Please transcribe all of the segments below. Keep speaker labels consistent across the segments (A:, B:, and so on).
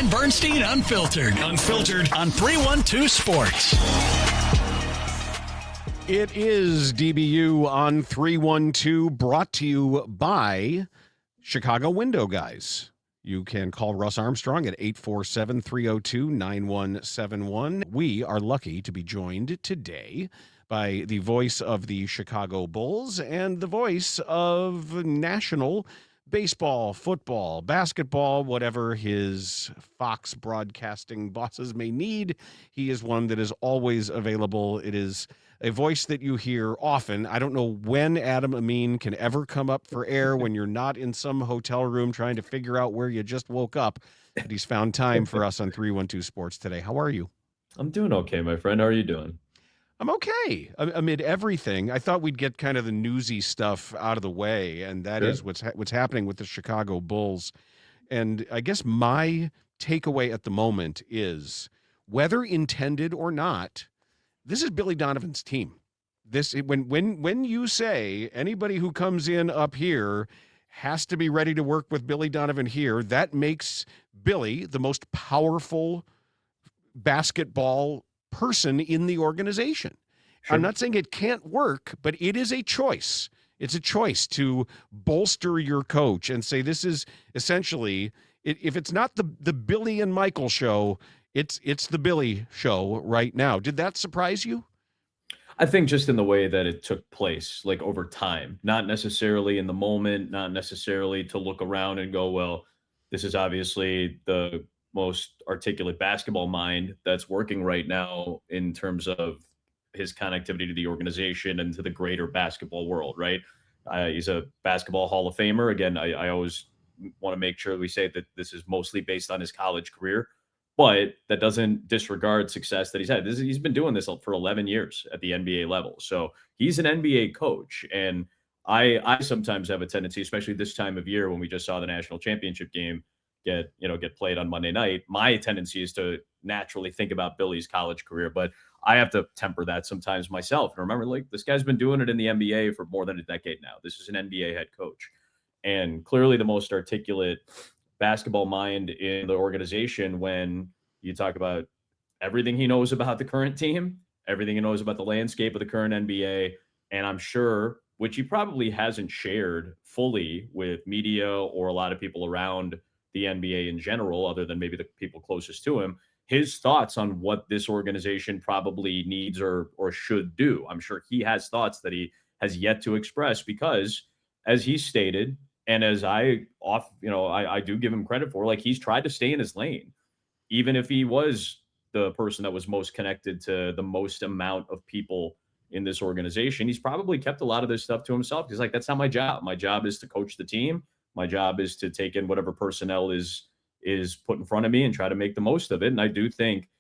A: Dan Bernstein Unfiltered. Unfiltered on 312 Sports.
B: It is DBU on 312, brought to you by Chicago Window Guys. You can call Russ Armstrong at 847-302-9171. We are lucky to be joined today by the voice of the Chicago Bulls and the voice of national baseball, football, basketball, whatever his Fox broadcasting bosses may need. He is one that is always available. It is a voice that you hear often. I don't know when Adam Amin can ever come up for air when you're not in some hotel room trying to figure out where you just woke up. But he's found time for us on 312 Sports today. How are you?
C: I'm doing okay, my friend. How are you doing?
B: I'm okay. Amid everything, I thought we'd get kind of the newsy stuff out of the way, and that is what's happening with the Chicago Bulls. And I guess my takeaway at the moment is, whether intended or not, this is Billy Donovan's team. When you say anybody who comes in up here has to be ready to work with Billy Donovan here, that makes Billy the most powerful basketball person in the organization. Sure. I'm not saying it can't work, but it is a choice. It's a choice to bolster your coach and say, this is essentially, if it's not the Billy and Michael show, it's the Billy show right now. Did that surprise you?
C: I think just in the way that it took place, like over time, not necessarily in the moment, not necessarily to look around and go, well, this is obviously the most articulate basketball mind that's working right now in terms of his connectivity to the organization and to the greater basketball world, right? He's a basketball Hall of Famer. Again, I always want to make sure we say that this is mostly based on his college career, but that doesn't disregard success that he's had. He's been doing this for 11 years at the NBA level. So he's an NBA coach. And I sometimes have a tendency, especially this time of year when we just saw the national championship game get played on Monday night, my tendency is to naturally think about Billy's college career, but I have to temper that sometimes myself. And remember, like, this guy's been doing it in the NBA for more than a decade now. This is an NBA head coach, and clearly the most articulate basketball mind in the organization when you talk about everything he knows about the current team, everything he knows about the landscape of the current NBA. And I'm sure, which he probably hasn't shared fully with media or a lot of people around the NBA in general, other than maybe the people closest to him, his thoughts on what this organization probably needs or should do. I'm sure he has thoughts that he has yet to express because, as he stated, and as I do give him credit for, like, he's tried to stay in his lane, even if he was the person that was most connected to the most amount of people in this organization. He's probably kept a lot of this stuff to himself. He's like, that's not my job. My job is to coach the team. My job is to take in whatever personnel is put in front of me and try to make the most of it. And I do think,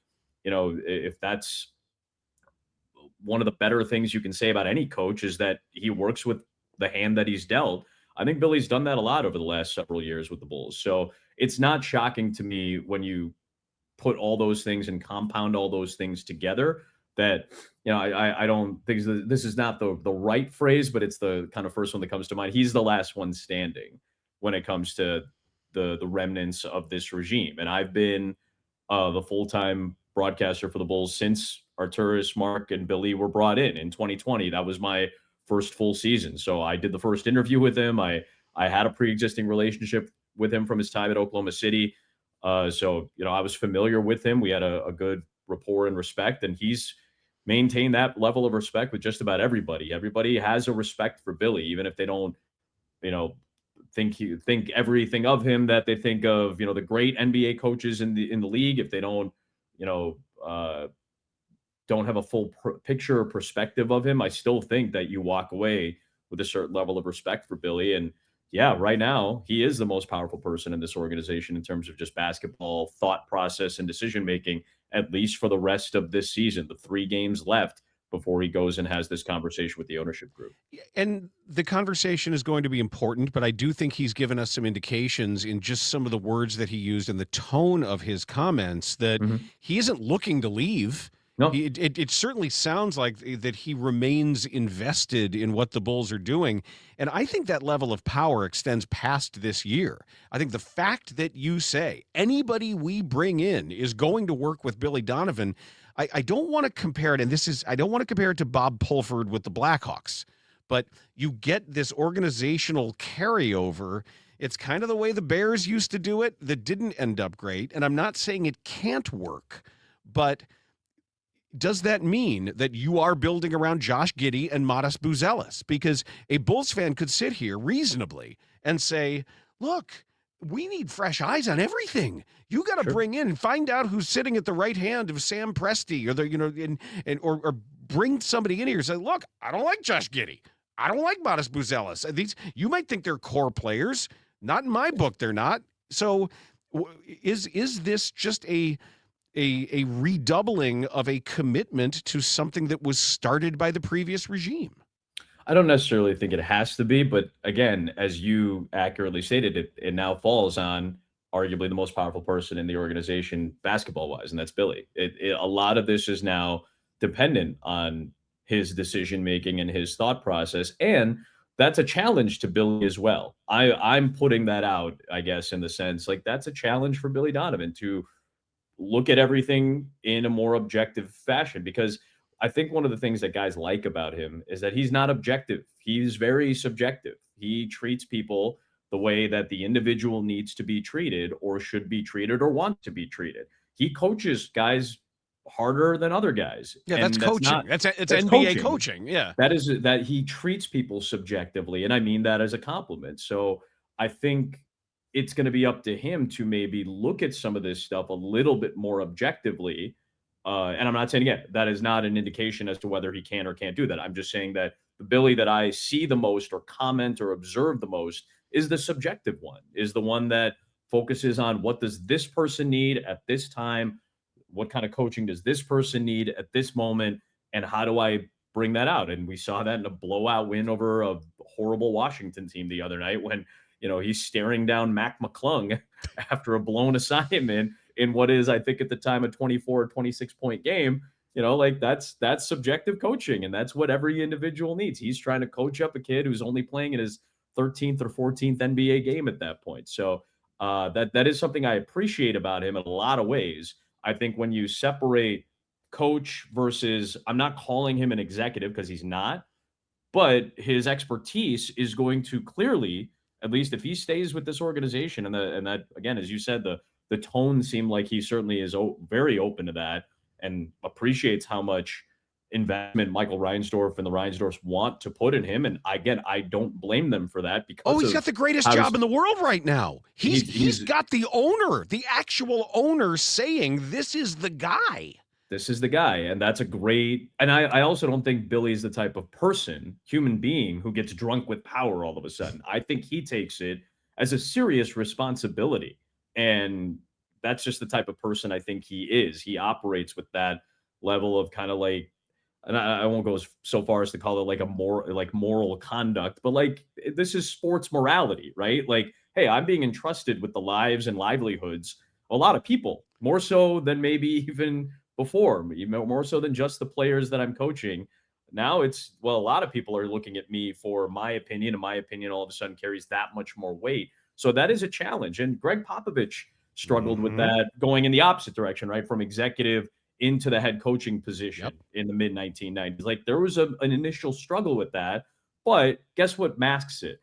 C: if that's one of the better things you can say about any coach is that he works with the hand that he's dealt. I think Billy's done that a lot over the last several years with the Bulls. So it's not shocking to me when you put all those things and compound all those things together that, I don't think this is not the right phrase, but it's the kind of first one that comes to mind. He's the last one standing when it comes to the remnants of this regime. And I've been the full-time broadcaster for the Bulls since Arturas, Mark, and Billy were brought in 2020. That was my first full season. So I did the first interview with him. I had a pre-existing relationship with him from his time at Oklahoma City. So I was familiar with him. We had a good rapport and respect, and he's maintained that level of respect with just about everybody. Everybody has a respect for Billy, even if they don't, think everything of him that they think of, the great NBA coaches in the league. If they don't, don't have a full picture or perspective of him, I still think that you walk away with a certain level of respect for Billy. And yeah, right now he is the most powerful person in this organization in terms of just basketball thought process and decision making, at least for the rest of this season, the 3 games left before he goes and has this conversation with the ownership group.
B: And the conversation is going to be important, but I do think he's given us some indications in just some of the words that he used and the tone of his comments that he isn't looking to leave.
C: No,
B: It certainly sounds like that he remains invested in what the Bulls are doing. And I think that level of power extends past this year. I think the fact that you say anybody we bring in is going to work with Billy Donovan, I don't want to compare it. And I don't want to compare it to Bob Pulford with the Blackhawks, but you get this organizational carryover. It's kind of the way the Bears used to do it that didn't end up great. And I'm not saying it can't work, but does that mean that you are building around Josh Giddey and Modest Buzelis? Because a Bulls fan could sit here reasonably and say, look, we need fresh eyes on everything. You got to
C: sure.
B: bring in and find out who's sitting at the right hand of Sam Presti, or or bring somebody in here and say, look, I don't like Josh Giddey. I don't like Modest Buzelis. These, you might think they're core players. Not in my book, they're not. So is this just a redoubling of a commitment to something that was started by the previous regime?
C: I don't necessarily think it has to be, but again, as you accurately stated, it now falls on arguably the most powerful person in the organization basketball wise, and that's Billy. A lot of this is now dependent on his decision making and his thought process, and that's a challenge to Billy as well. I'm putting that out, I guess, in the sense like that's a challenge for Billy Donovan to look at everything in a more objective fashion, because I think one of the things that guys like about him is that he's not objective. He's very subjective. He treats people the way that the individual needs to be treated or should be treated or want to be treated. He coaches guys harder than other guys.
B: Yeah,
C: And
B: that's coaching.
C: not,
B: It's
C: that's
B: NBA coaching. Yeah.
C: That is that he treats people subjectively. And I mean that as a compliment. So I think it's going to be up to him to maybe look at some of this stuff a little bit more objectively. And I'm not saying, again, that is not an indication as to whether he can or can't do that. I'm just saying that the Billy that I see the most or comment or observe the most is the subjective one, is the one that focuses on what does this person need at this time? What kind of coaching does this person need at this moment? And how do I bring that out? And we saw that in a blowout win over a horrible Washington team the other night when he's staring down Mac McClung after a blown assignment in what is, I think at the time, a 24 or 26 point game. Like that's subjective coaching, and that's what every individual needs. He's trying to coach up a kid who's only playing in his 13th or 14th NBA game at that point. So that is something I appreciate about him in a lot of ways. I think when you separate coach versus, I'm not calling him an executive because he's not, but his expertise is going to clearly, at least if he stays with this organization, and that again, as you said, the tone seemed like he certainly is very open to that and appreciates how much investment Michael Reinsdorf and the Reinsdorfs want to put in him. And again, I don't blame them for that because
B: he's got the greatest job in the world right now. He's got the owner, the actual owner, saying this is the guy.
C: This is the guy. And that's a great, and I also don't think Billy's the type of person, human being, who gets drunk with power all of a sudden. I think he takes it as a serious responsibility. And that's just the type of person I think he is. He operates with that level of kind of like, and I won't go so far as to call it like moral conduct, but like this is sports morality, right? Like, hey, I'm being entrusted with the lives and livelihoods of a lot of people, more so than maybe even before, more so than just the players that I'm coaching. Now it's, well, a lot of people are looking at me for my opinion, and my opinion all of a sudden carries that much more weight. So that is a challenge. And Greg Popovich struggled with that going in the opposite direction, right? From executive into the head coaching position in the mid 1990s. Like there was an initial struggle with that, but guess what masks it?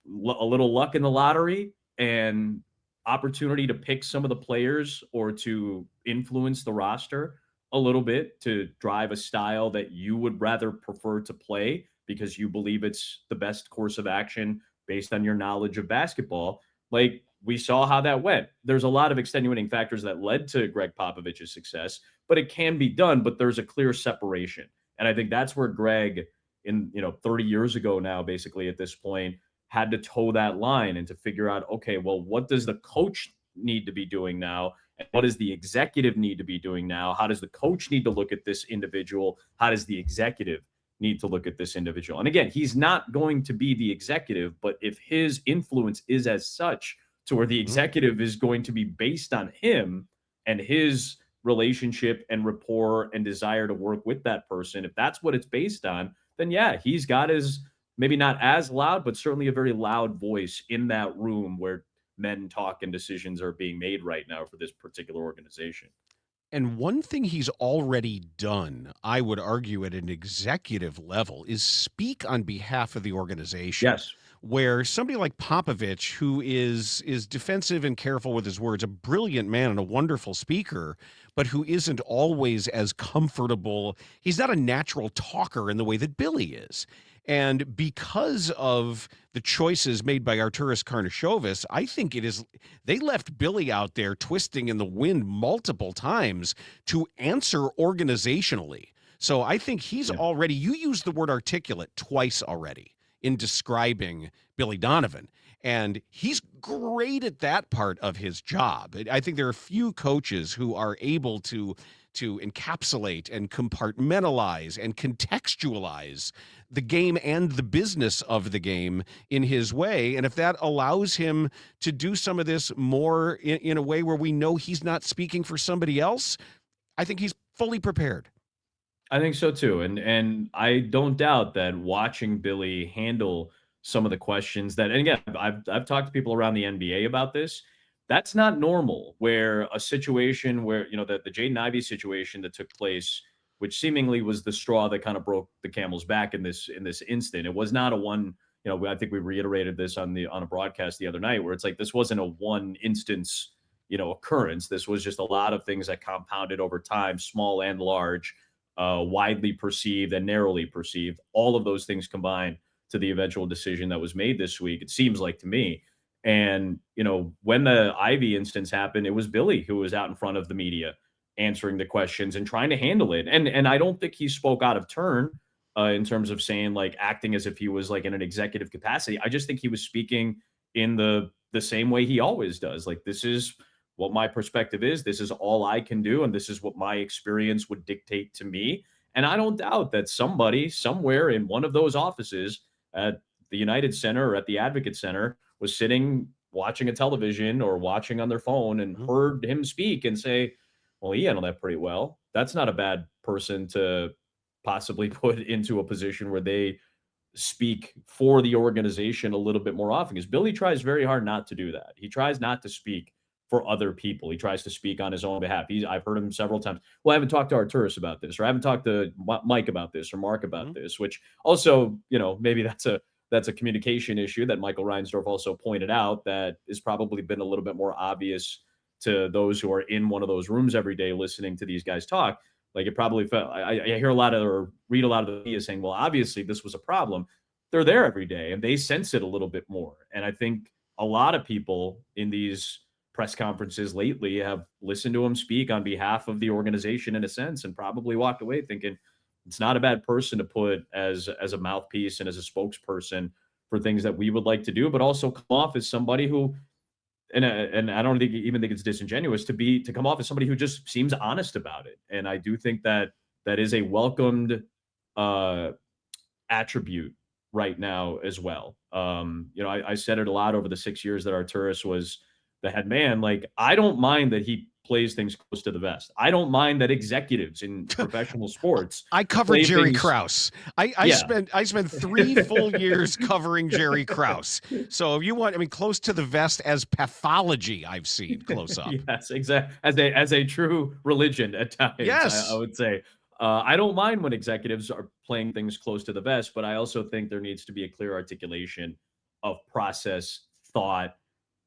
C: A little luck in the lottery and opportunity to pick some of the players or to influence the roster a little bit to drive a style that you would rather prefer to play because you believe it's the best course of action based on your knowledge of basketball. Like we saw how that went. There's a lot of extenuating factors that led to Greg Popovich's success, but it can be done, but there's a clear separation. And I think that's where Greg in, 30 years ago now, basically at this point, had to toe that line and to figure out, okay, well, what does the coach need to be doing now? And what does the executive need to be doing now? How does the coach need to look at this individual? How does the executive need to look at this individual? And again, he's not going to be the executive, but if his influence is as such to where the executive is going to be based on him and his relationship and rapport and desire to work with that person, if that's what it's based on, then yeah, he's got his maybe not as loud, but certainly a very loud voice in that room where men talk and decisions are being made right now for this particular organization.
B: And one thing he's already done, I would argue at an executive level, is speak on behalf of the organization.
C: Yes.
B: Where somebody like Popovich, who is defensive and careful with his words, a brilliant man and a wonderful speaker, but who isn't always as comfortable. He's not a natural talker in the way that Billy is. And because of the choices made by Arturas Karnisovas, I think they left Billy out there twisting in the wind multiple times to answer organizationally. So I think he's already, you used the word articulate twice already in describing Billy Donovan. And he's great at that part of his job. I think there are few coaches who are able to encapsulate and compartmentalize and contextualize the game and the business of the game in his way. And if that allows him to do some of this more in a way where we know he's not speaking for somebody else, I think he's fully prepared.
C: I think so too. And I don't doubt that watching Billy handle some of the questions that, and again, I've talked to people around the NBA about this. That's not normal, where a situation where, the Jaden Ivey situation that took place, which seemingly was the straw that kind of broke the camel's back in this instant. It was not a one, I think we reiterated this on a broadcast the other night, where it's like this wasn't a one instance, occurrence. This was just a lot of things that compounded over time, small and large, widely perceived and narrowly perceived. All of those things combined to the eventual decision that was made this week, it seems like to me. And, when the Ivy instance happened, it was Billy who was out in front of the media answering the questions and trying to handle it. And I don't think he spoke out of turn in terms of saying, like, acting as if he was like in an executive capacity. I just think he was speaking in the same way he always does. Like, this is what my perspective is. This is all I can do. And this is what my experience would dictate to me. And I don't doubt that somebody somewhere in one of those offices at the United Center or at the Advocate Center was sitting watching a television or watching on their phone and heard him speak and say, well, he handled that pretty well. That's not a bad person to possibly put into a position where they speak for the organization a little bit more often, because Billy tries very hard not to do that. He tries not to speak for other people. He tries to speak on his own behalf. I've heard him several times. Well, I haven't talked to Arturas about this, or I haven't talked to Mike about this, or Mark about this, which also, maybe that's a communication issue that Michael Reinsdorf also pointed out that has probably been a little bit more obvious to those who are in one of those rooms every day listening to these guys talk. Like, it probably felt, I hear a lot of, or read a lot of the media saying, well, obviously this was a problem. They're there every day and they sense it a little bit more. And I think a lot of people in these press conferences lately have listened to him speak on behalf of the organization in a sense, and probably walked away thinking it's not a bad person to put as a mouthpiece and as a spokesperson for things that we would like to do, but also come off as somebody who, and I don't even think it's disingenuous to come off as somebody who just seems honest about it. And I do think that is a welcomed attribute right now as well. I said it a lot over the 6 years that Arturas was the head man. Like, I don't mind that he plays things close to the vest. I don't mind that executives in professional sports.
B: I covered Jerry Krause. I spent 3 full years covering Jerry Krause. So if you want, close to the vest as pathology, I've seen close up.
C: Yes, exactly. As a true religion at times.
B: Yes,
C: I would say. I don't mind when executives are playing things close to the vest, but I also think there needs to be a clear articulation of process, thought,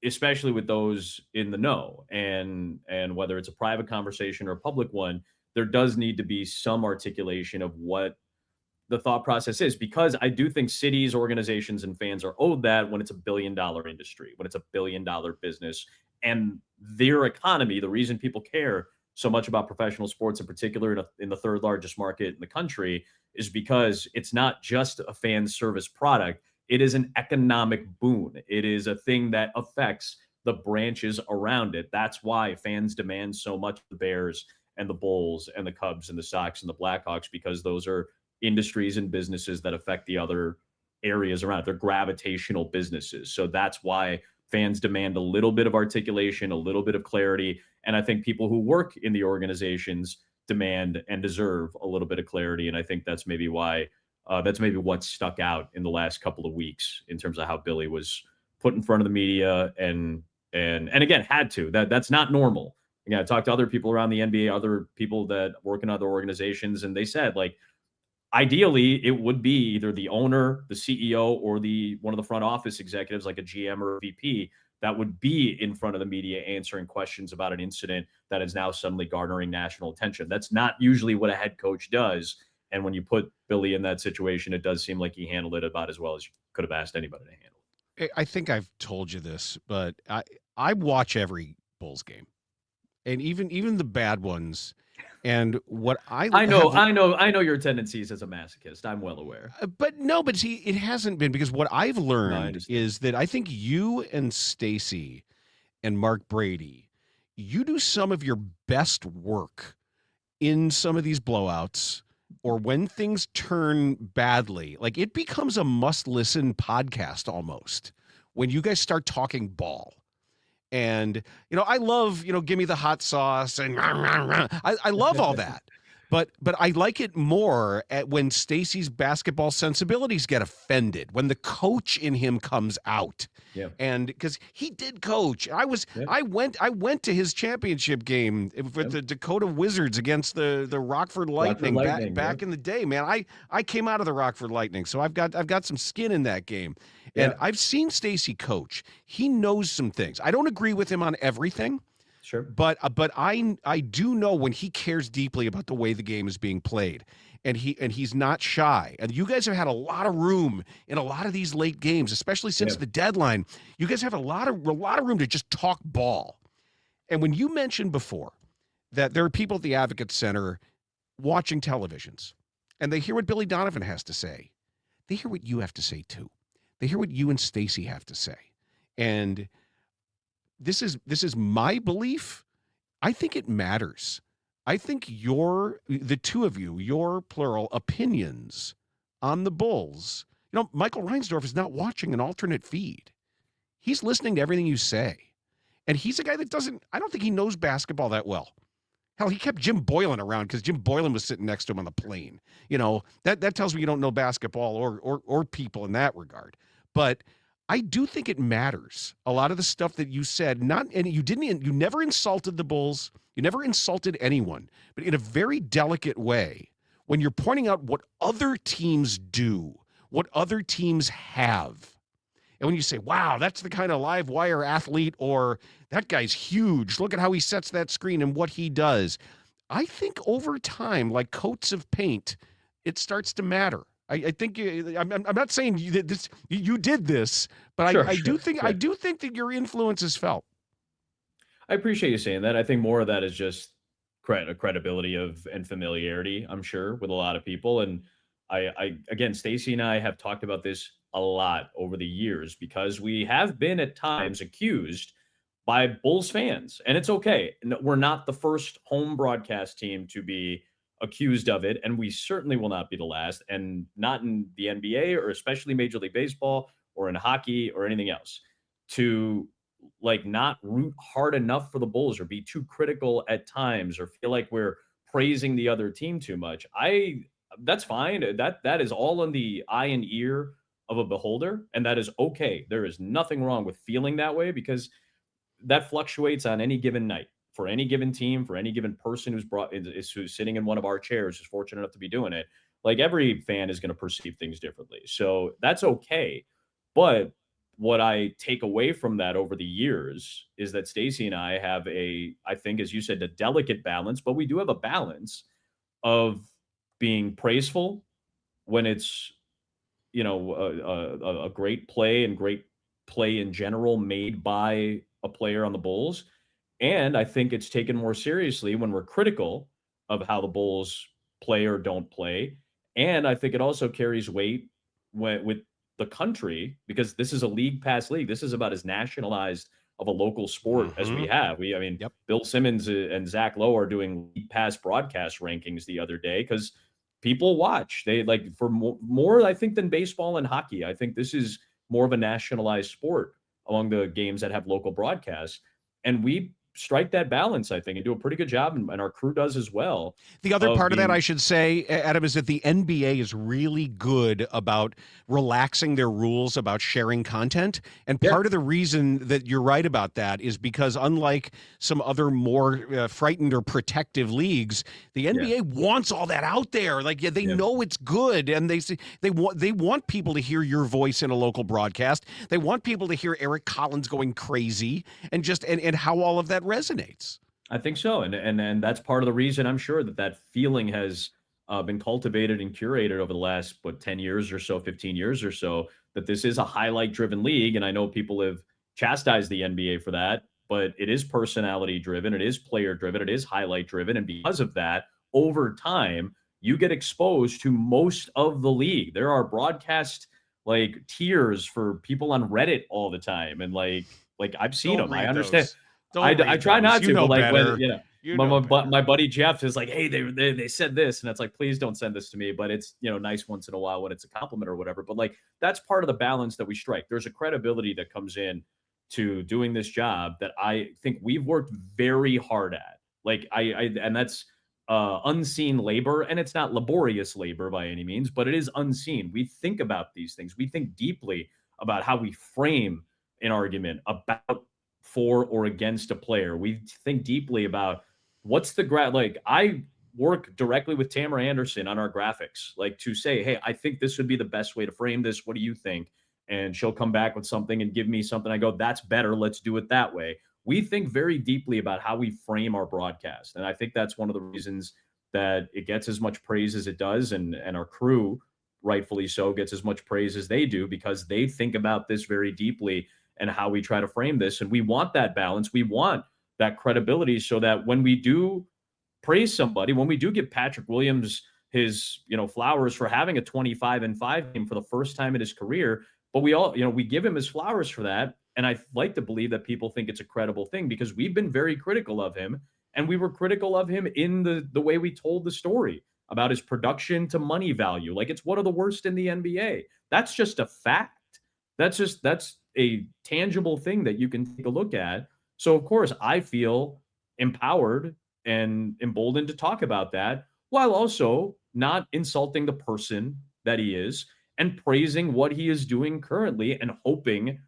C: especially with those in the know, and whether it's a private conversation or a public one, there does need to be some articulation of what the thought process is, because I do think cities, organizations, and fans are owed that when it's $1 billion industry, when it's $1 billion business, and their economy. The reason people care so much about professional sports, in particular in the third largest market in the country, is because it's not just a fan service product. It is an economic boon. It is a thing that affects the branches around it. That's why fans demand so much of the Bears and the Bulls and the Cubs and the Sox and the Blackhawks, because those are industries and businesses that affect the other areas around it. They're gravitational businesses. So that's why fans demand a little bit of articulation, a little bit of clarity. And I think people who work in the organizations demand and deserve a little bit of clarity. And I think that's maybe why, that's maybe what stuck out in the last couple of weeks in terms of how Billy was put in front of the media and again, had to. That's not normal. Again, I talked to other people around the NBA, other people that work in other organizations, and they said, like, ideally, it would be either the owner, the CEO, or the one of the front office executives, like a GM or a VP, that would be in front of the media answering questions about an incident that is now suddenly garnering national attention. That's not usually what a head coach does. And when you put Billy in that situation, it does seem like he handled it about as well as you could have asked anybody to handle it.
B: I think I've told you this, but I watch every Bulls game, and even the bad ones. And what
C: I know your tendencies as a masochist. I'm well aware.
B: But see, it hasn't been, because what I've learned is that I think you and Stacey and Mark Brady, you do some of your best work in some of these blowouts, or when things turn badly. Like, it becomes a must-listen podcast almost when you guys start talking ball. And, I love, give me the hot sauce, and I love all that. But I like it more when Stacey's basketball sensibilities get offended, when the coach in him comes out.
C: Yeah.
B: And because he did coach. I went to his championship game with the Dakota Wizards against the Rockford Lightning, back in the day, man. I came out of the Rockford Lightning, so I've got some skin in that game. And I've seen Stacey coach. He knows some things. I don't agree with him on everything.
C: Sure.
B: But I do know when he cares deeply about the way the game is being played, and he's not shy. And you guys have had a lot of room in a lot of these late games, especially since the deadline. You guys have a lot of room to just talk ball. And when you mentioned before that there are people at the Advocate Center watching televisions, and they hear what Billy Donovan has to say, they hear what you have to say too. They hear what you and Stacey have to say. And this is my belief. I think it matters. I think the two of you, your plural opinions on the Bulls. Michael Reinsdorf is not watching an alternate feed. He's listening to everything you say. And he's a guy that I don't think he knows basketball that well. Hell, he kept Jim Boylan around because Jim Boylan was sitting next to him on the plane. That tells me you don't know basketball or people in that regard. But I do think it matters. A lot of the stuff that you said, you never insulted the Bulls. You never insulted anyone, but in a very delicate way, when you're pointing out what other teams do, what other teams have. And when you say, wow, that's the kind of live wire athlete, or that guy's huge, look at how he sets that screen and what he does. I think over time, like coats of paint, it starts to matter. I think I'm not saying you did this, but I do think that your influence is felt.
C: I appreciate you saying that. I think more of that is just credibility and familiarity, I'm sure, with a lot of people. And again, Stacey and I have talked about this a lot over the years, because we have been at times accused by Bulls fans, and it's okay. We're not the first home broadcast team to be accused of it, and we certainly will not be the last, and not in the NBA or especially Major League Baseball or in hockey or anything else, to not root hard enough for the Bulls or be too critical at times or feel like we're praising the other team too much. That's fine. That is all in the eye and ear of a beholder, and that is okay. There is nothing wrong with feeling that way, because that fluctuates on any given night. For any given team, for any given person who's sitting in one of our chairs, who's fortunate enough to be doing it, every fan is going to perceive things differently. So that's okay. But what I take away from that over the years is that Stacey and I have I think, as you said, a delicate balance, but we do have a balance of being praiseful when it's, a great play and great play in general made by a player on the Bulls. And I think it's taken more seriously when we're critical of how the Bulls play or don't play. And I think it also carries weight with the country, because this is a league pass league. This is about as nationalized of a local sport as we have. Bill Simmons and Zach Lowe are doing league pass broadcast rankings the other day because people watch. They for more, I think, than baseball and hockey. I think this is more of a nationalized sport among the games that have local broadcasts. And we strike that balance, I think, and do a pretty good job, and our crew does as well.
B: The other
C: Of
B: part of that, I
C: being,
B: should say, Adam, is that the NBA is really good about relaxing their rules about sharing content. And
C: yeah,
B: part of the reason that you're right about that is because, unlike some other more frightened or protective leagues, the
C: yeah,
B: NBA wants all that out there. Like, yeah, they
C: yeah.
B: know it's good, and they want people to hear your voice in a local broadcast. They want people to hear Eric Collins going crazy, and just and how all of that resonates.
C: I think so, and that's part of the reason I'm sure that feeling has been cultivated and curated over the last 10 years or so, 15 years or so. That this is a highlight-driven league, and I know people have chastised the NBA for that, but it is personality-driven, it is player-driven, it is highlight-driven, and because of that, over time, you get exposed to most of the league. There are broadcast like tiers for people on Reddit all the time, and like I've seen
B: Don't
C: them. I
B: read
C: understand.
B: those. Don't
C: I
B: read
C: try
B: those.
C: not
B: You
C: to, but
B: know
C: like when
B: better. You
C: my,
B: know
C: my
B: better.
C: buddy Jeff is like, hey, they said this, and it's like, please don't send this to me. But it's nice once in a while when it's a compliment or whatever. But like that's part of the balance that we strike. There's a credibility that comes in to doing this job that I think we've worked very hard at. Like I and that's unseen labor, and it's not laborious labor by any means, but it is unseen. We think about these things. We think deeply about how we frame an argument about for or against a player. We think deeply about what's the like I work directly with Tamara Anderson on our graphics, like to say, hey, I think this would be the best way to frame this. What do you think? And she'll come back with something and give me something. I go, that's better. Let's do it that way. We think very deeply about how we frame our broadcast. And I think that's one of the reasons that it gets as much praise as it does. And our crew, rightfully so, gets as much praise as they do because they think about this very deeply and how we try to frame this. And we want that balance. We want that credibility so that when we do praise somebody, when we do give Patrick Williams his, flowers for having a 25-5 game for the first time in his career, but we all, we give him his flowers for that. And I like to believe that people think it's a credible thing because we've been very critical of him. And we were critical of him in the way we told the story about his production to money value. Like it's one of the worst in the NBA. That's just a fact. That's a tangible thing that you can take a look at. So of course I feel empowered and emboldened to talk about that while also not insulting the person that he is and praising what he is doing currently and hoping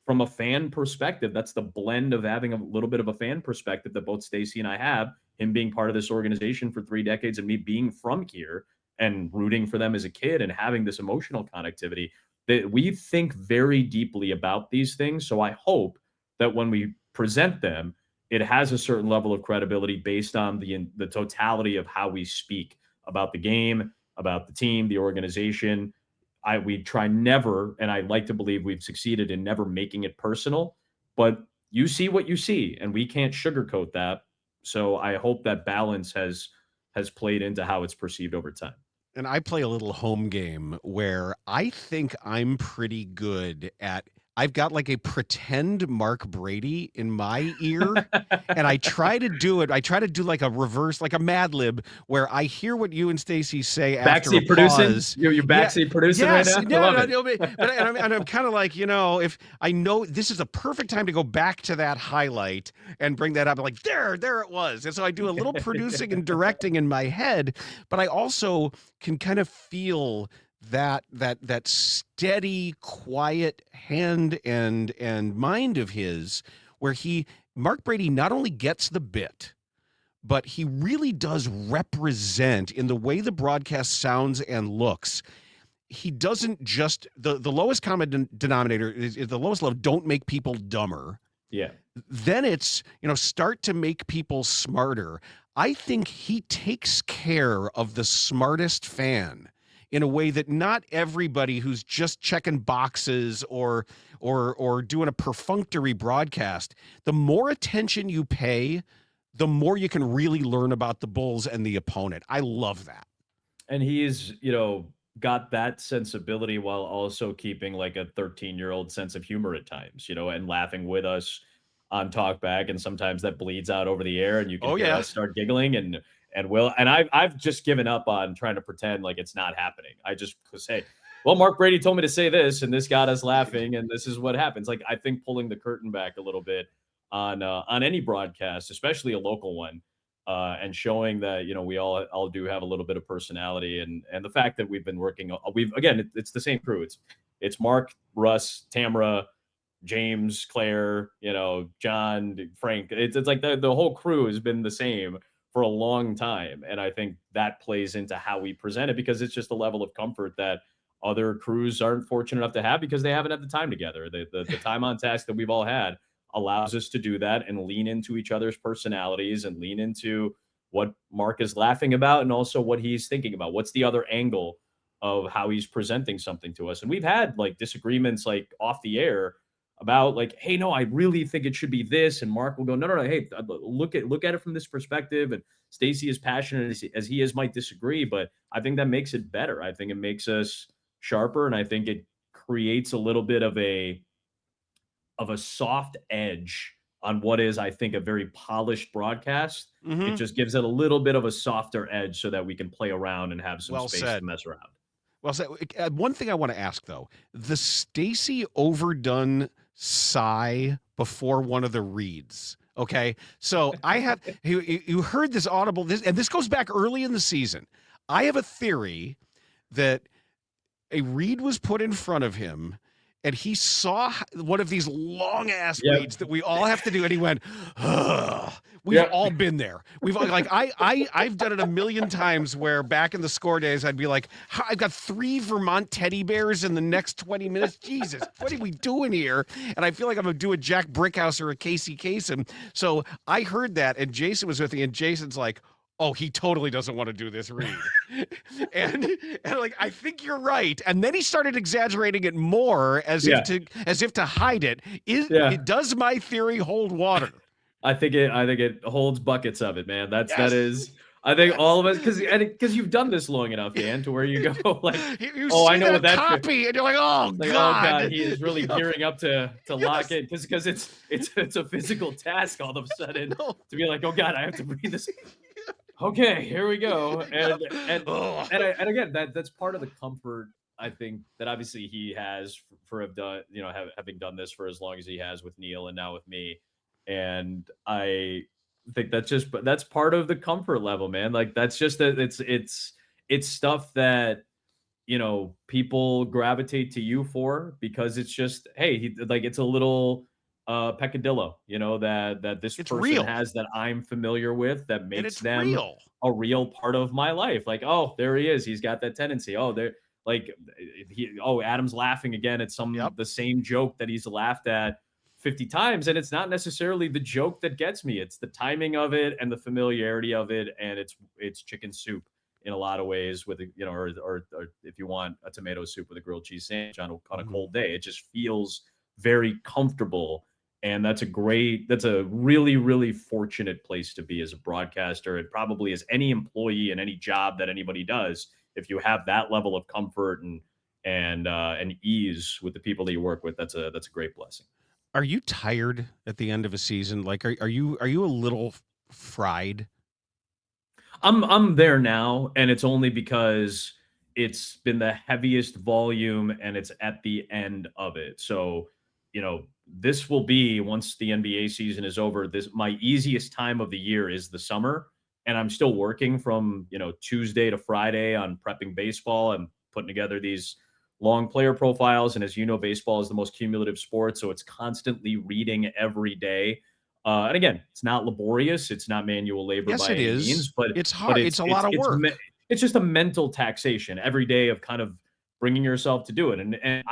C: from a fan perspective, that's the blend of having a little bit of a fan perspective that both Stacey and I have, him being part of this organization for 3 decades and me being from here and rooting for them as a kid and having this emotional connectivity, that we think very deeply about these things. So I hope that when we present them, it has a certain level of credibility based on the totality of how we speak about the game, about the team, the organization. We try never, and I like to believe we've succeeded in never making it personal, but you see what you see, and we can't sugarcoat that. So I hope that balance has played into how it's perceived over time.
B: And I play a little home game where I think I'm pretty good at. I've got like a pretend Mark Brady in my ear, and I try to do it. I try to do like a reverse, like a Mad Lib, where I hear what you and Stacey say after a
C: Backseat producing?
B: pause.
C: You're backseat producing right
B: Yes,
C: now? I love it.
B: no, but I'm kind of like, if I know this is a perfect time to go back to that highlight and bring that up, I'm like, there it was. And so I do a little producing and directing in my head, but I also can kind of feel that steady, quiet hand and mind of his, where Mark Brady not only gets the bit, but he really does represent in the way the broadcast sounds and looks. He doesn't just the lowest common denominator is the lowest level. Don't make people dumber.
C: Yeah.
B: Then it's start to make people smarter. I think he takes care of the smartest fan in a way that not everybody who's just checking boxes or doing a perfunctory broadcast. The more attention you pay, the more you can really learn about the Bulls and the opponent. I love that.
C: And he's, got that sensibility while also keeping like a 13-year-old sense of humor at times, and laughing with us on talkback. And sometimes that bleeds out over the air and you can hear us start giggling and I've just given up on trying to pretend like it's not happening. I just say, well, Mark Brady told me to say this, and this got us laughing, and this is what happens. Like, I think pulling the curtain back a little bit on any broadcast, especially a local one, and showing that we all do have a little bit of personality, and the fact that we've been working, it's the same crew. It's Mark, Russ, Tamara, James, Claire, John, Frank. It's like the whole crew has been the same for a long time. And I think that plays into how we present it, because it's just a level of comfort that other crews aren't fortunate enough to have, because they haven't had the time together. The time on task that we've all had allows us to do that and lean into each other's personalities and lean into what Mark is laughing about and also what he's thinking about. What's the other angle of how he's presenting something to us? And we've had like disagreements like off the air about like, hey, no, I really think it should be this. And Mark will go, no. Hey, look at it from this perspective. And Stacey, as passionate as he is, might disagree, but I think that makes it better. I think it makes us sharper. And I think it creates a little bit of a soft edge on what is, I think, a very polished broadcast.
B: Mm-hmm.
C: It just gives it a little bit of a softer edge so that we can play around and have some space to mess around.
B: Well said. One thing I want to ask, though, the Stacey overdone sigh before one of the reads. Okay, so I have you heard this audible, and this goes back early in the season. I have a theory that a read was put in front of him, and he saw one of these long ass reads that we all have to do, and he went, ugh. We've all been there. We've like I've done it a million times where back in the score days I'd be like, I've got 3 Vermont teddy bears in the next 20 minutes. Jesus, what are we doing here? And I feel like I'm gonna do a Jack Brickhouse or a Casey Kasem. So I heard that, and Jason was with me, and Jason's like, oh, he totally doesn't want to do this read. and like, I think you're right. And then he started exaggerating it more as if to hide it. Does my theory hold water?
C: I think it holds buckets of it, man. That is. I think all of us, because you've done this long enough, Dan, to where you go like, I know what that
B: copy, and you're like, oh
C: God, he is really gearing up to lock it, because it's a physical task all of a sudden to be like, oh God, I have to read this. Okay, here we go, and again, that's part of the comfort, I think, that obviously he has for having done this for as long as he has with Neil and now with me. And I think that's part of the comfort level, man. Like, that's just that it's stuff that people gravitate to you for, because it's just, hey, it's a little peccadillo, that this person
B: real.
C: has that I'm familiar with, that makes them
B: real.
C: A real part of my life. Like, oh, there he is. He's got that tendency. Oh, there, like, Adam's laughing again at the same joke that he's laughed at 50 times, and it's not necessarily the joke that gets me. It's the timing of it and the familiarity of it, and it's chicken soup in a lot of ways, with or if you want a tomato soup with a grilled cheese sandwich on a cold day. It just feels very comfortable, and that's a really, really fortunate place to be as a broadcaster, and probably as any employee in any job that anybody does. If you have that level of comfort and ease with the people that you work with, that's a great blessing.
B: Are you tired at the end of a season? Like, are you a little fried?
C: I'm there now, and it's only because it's been the heaviest volume and it's at the end of it. So, this will be, once the NBA season is over, my easiest time of the year is the summer, and I'm still working from, Tuesday to Friday on prepping baseball and putting together these long player profiles. And as you know, baseball is the most cumulative sport, so it's constantly reading every day. And again, it's not laborious. It's not manual labor by any means, but
B: it's hard. It's a lot of work.
C: It's just a mental taxation every day of kind of bringing yourself to do it. And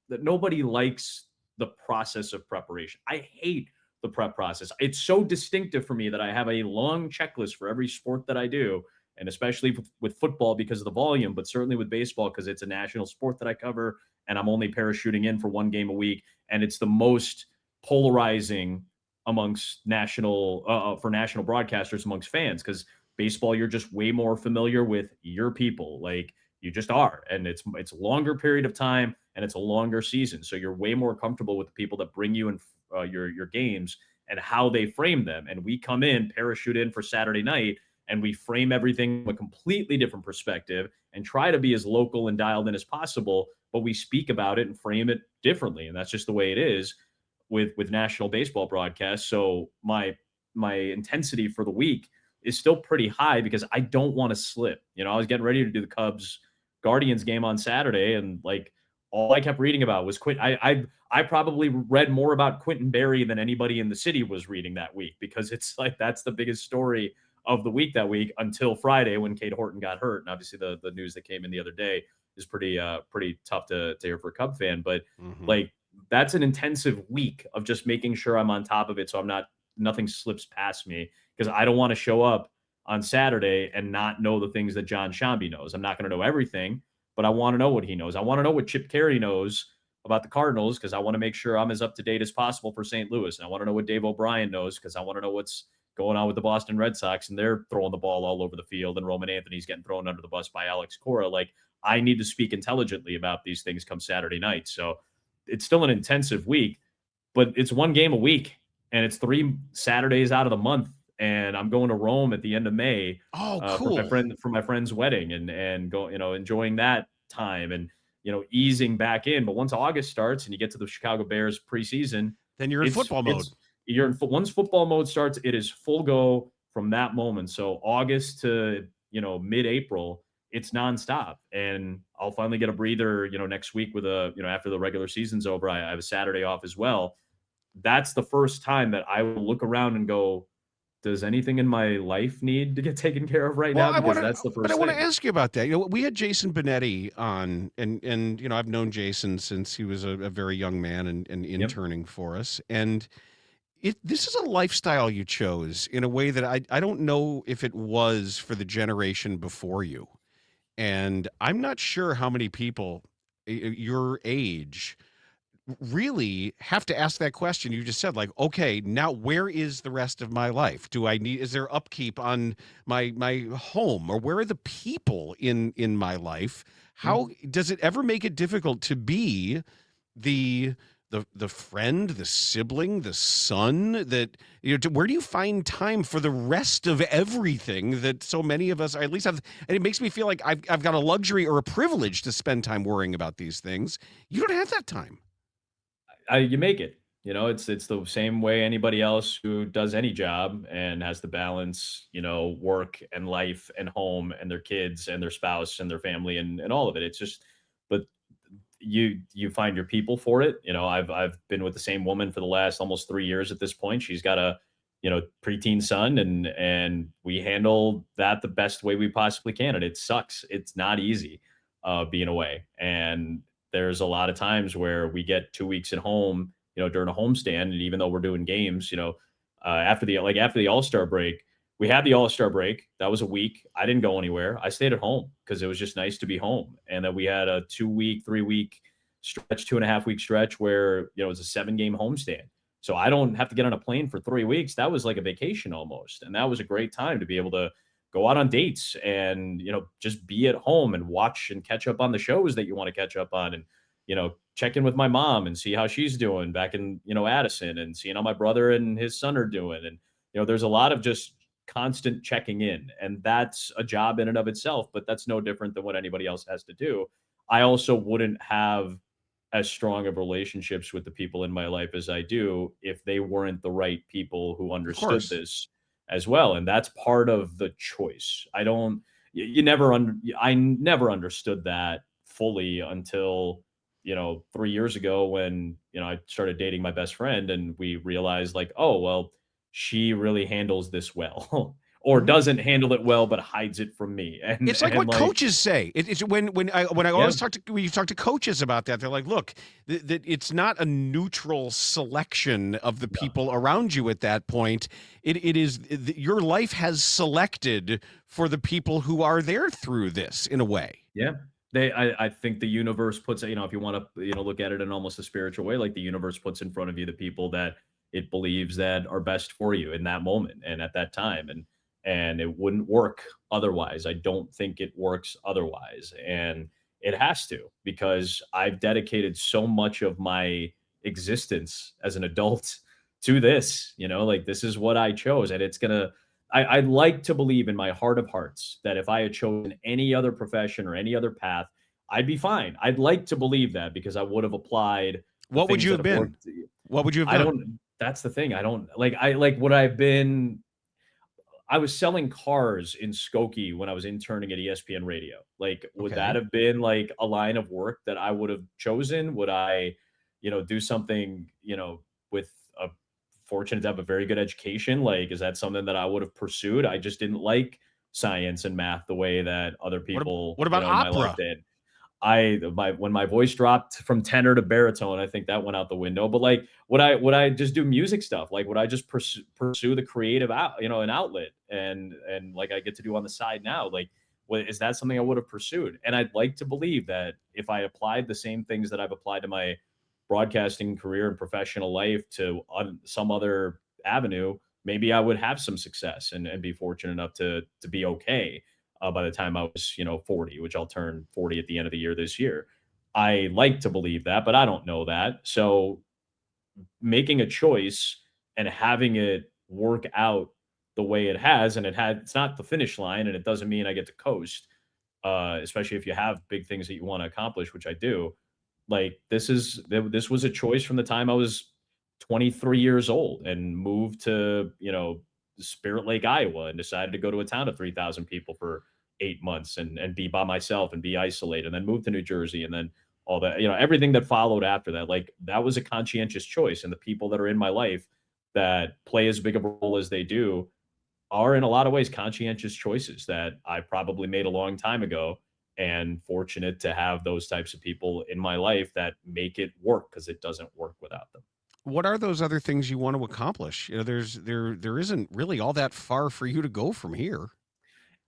C: nobody likes the process of preparation. I hate the prep process. It's so distinctive for me that I have a long checklist for every sport that I do. And especially with football because of the volume, but certainly with baseball because it's a national sport that I cover, and I'm only parachuting in for one game a week. And it's the most polarizing amongst national broadcasters amongst fans, because baseball, you're just way more familiar with your people. Like, you just are. And it's a longer period of time, and it's a longer season. So you're way more comfortable with the people that bring you in your games and how they frame them. And we come in, parachute in for Saturday night, and we frame everything from a completely different perspective and try to be as local and dialed in as possible, but we speak about it and frame it differently. And that's just the way it is with national baseball broadcasts. So my intensity for the week is still pretty high because I don't want to slip. I was getting ready to do the Cubs Guardians game on Saturday, and like all I kept reading about was I probably read more about Quentin Berry than anybody in the city was reading that week, because it's like that's the biggest story of the week that week until Friday when Cade Horton got hurt. And obviously the news that came in the other day is pretty tough to hear for a Cub fan. But like that's an intensive week of just making sure I'm on top of it, so nothing slips past me, because I don't want to show up on Saturday and not know the things that John Shambi knows. I'm not going to know everything, but I want to know what he knows. I want to know what Chip Carey knows about the Cardinals, because I want to make sure I'm as up to date as possible for St. Louis. And I want to know what Dave O'Brien knows, because I want to know what's going on with the Boston Red Sox, and they're throwing the ball all over the field, and Roman Anthony's getting thrown under the bus by Alex Cora. Like, I need to speak intelligently about these things come Saturday night. So it's still an intensive week, but it's one game a week, and it's 3 Saturdays out of the month. And I'm going to Rome at the end of May
B: cool.
C: for my friend's wedding, and go, enjoying that time and, easing back in. But once August starts and you get to the Chicago Bears preseason,
B: then you're in football mode.
C: Once football mode starts, it is full go from that moment. So August to, mid-April, it's nonstop. And I'll finally get a breather, next week with after the regular season's over, I have a Saturday off as well. That's the first time that I will look around and go, does anything in my life need to get taken care of right now? Because that's the first thing.
B: But I want to ask you about that. We had Jason Benetti on, and I've known Jason since he was a very young man and interning for us. And this is a lifestyle you chose in a way that I don't know if it was for the generation before you. And I'm not sure how many people your age really have to ask that question you just said, like, okay, now where is the rest of my life? Is there upkeep on my home, or where are the people in my life? How does it ever make it difficult to be the friend, the sibling, the son that, where do you find time for the rest of everything that so many of us, or at least have? And it makes me feel like I've got a luxury or a privilege to spend time worrying about these things. You don't have that time.
C: You make it. It's the same way anybody else who does any job and has to balance, work and life and home and their kids and their spouse and their family and all of it. It's just, but you find your people for it. I've been with the same woman for the last almost 3 years at this point. She's got a, preteen son, and we handle that the best way we possibly can. And it sucks. It's not easy being away. And there's a lot of times where we get 2 weeks at home, during a homestand. And even though we're doing games, after the All-Star break, we had the All-Star break. That was a week. I didn't go anywhere. I stayed at home because it was just nice to be home. And then we had a 2-week, 3-week stretch, 2.5-week stretch where, it was a 7-game homestand. So I don't have to get on a plane for 3 weeks. That was like a vacation almost. And that was a great time to be able to go out on dates and, just be at home and watch and catch up on the shows that you want to catch up on, and, check in with my mom and see how she's doing back in, Addison, and seeing how my brother and his son are doing. And, there's a lot of just constant checking in, and that's a job in and of itself, but that's no different than what anybody else has to do. I also wouldn't have as strong of relationships with the people in my life as I do if they weren't the right people who understood this as well. And that's part of the choice. I never understood that fully until, 3 years ago when, I started dating my best friend, and we realized, like, oh, well, she really handles this well. Or doesn't handle it well, but hides it from me. And
B: it's like what coaches say. It's when I always when you talk to coaches about that, they're like, look, that it's not a neutral selection of the people around you at that point. It is your life has selected for the people who are there through this in a way.
C: Yeah. I think the universe puts, if you want to, look at it in almost a spiritual way, like the universe puts in front of you the people that it believes that are best for you in that moment and at that time. And it wouldn't work otherwise. I don't think it works otherwise. And it has to, because I've dedicated so much of my existence as an adult to this, like this is what I chose. And I'd like to believe in my heart of hearts that if I had chosen any other profession or any other path, I'd be fine. I'd like to believe that because I would have applied the
B: What would
C: things
B: you
C: that
B: have
C: have
B: been?
C: worked.
B: What would you have
C: I
B: done?
C: don't, that's the thing. I don't like, I like, would I have been, I was selling cars in Skokie when I was interning at ESPN Radio. Like, would that
B: Okay.
C: have been like a line of work that I would have chosen? Would I, do something, with a fortunate to have a very good education? Like, is that something that I would have pursued? I just didn't like science and math the way that other people,
B: What about
C: in my life
B: opera?
C: did. When my voice dropped from tenor to baritone, I think that went out the window. But like, would I just do music stuff? Like, would I just pursue the creative out, an outlet, and like I get to do on the side now? Like, is that something I would have pursued? And I'd like to believe that if I applied the same things that I've applied to my broadcasting career and professional life to some other avenue, maybe I would have some success and be fortunate enough to be okay by the time I was, 40, which I'll turn 40 at the end of the year this year. I like to believe that, but I don't know that. So making a choice and having it work out the way it has, and it's not the finish line, and it doesn't mean I get to coast, especially if you have big things that you want to accomplish, which I do. Like, this was a choice from the time I was 23 years old and moved to, Spirit Lake, Iowa, and decided to go to a town of 3,000 people for 8 months and be by myself and be isolated, and then moved to New Jersey, and then all that, everything that followed after that. Like, that was a conscientious choice. And the people that are in my life that play as big of a role as they do are in a lot of ways conscientious choices that I probably made a long time ago, and fortunate to have those types of people in my life that make it work because it doesn't work without them.
B: What are those other things you want to accomplish? There isn't really all that far for you to go from here.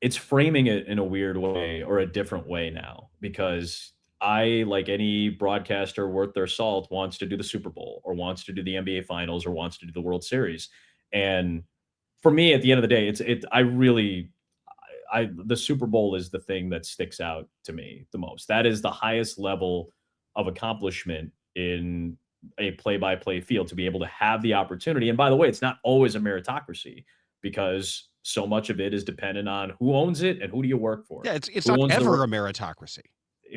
C: It's framing it in a weird way or a different way now, because I, like any broadcaster worth their salt, wants to do the Super Bowl or wants to do the NBA Finals or wants to do the World Series. And for me, at the end of the day, I really, the Super Bowl is the thing that sticks out to me the most. That is the highest level of accomplishment in a play-by-play field, to be able to have the opportunity. And by the way, it's not always a meritocracy, because so much of it is dependent on who owns it and who do you work for.
B: Yeah, it's
C: Who
B: not
C: owns
B: ever a meritocracy.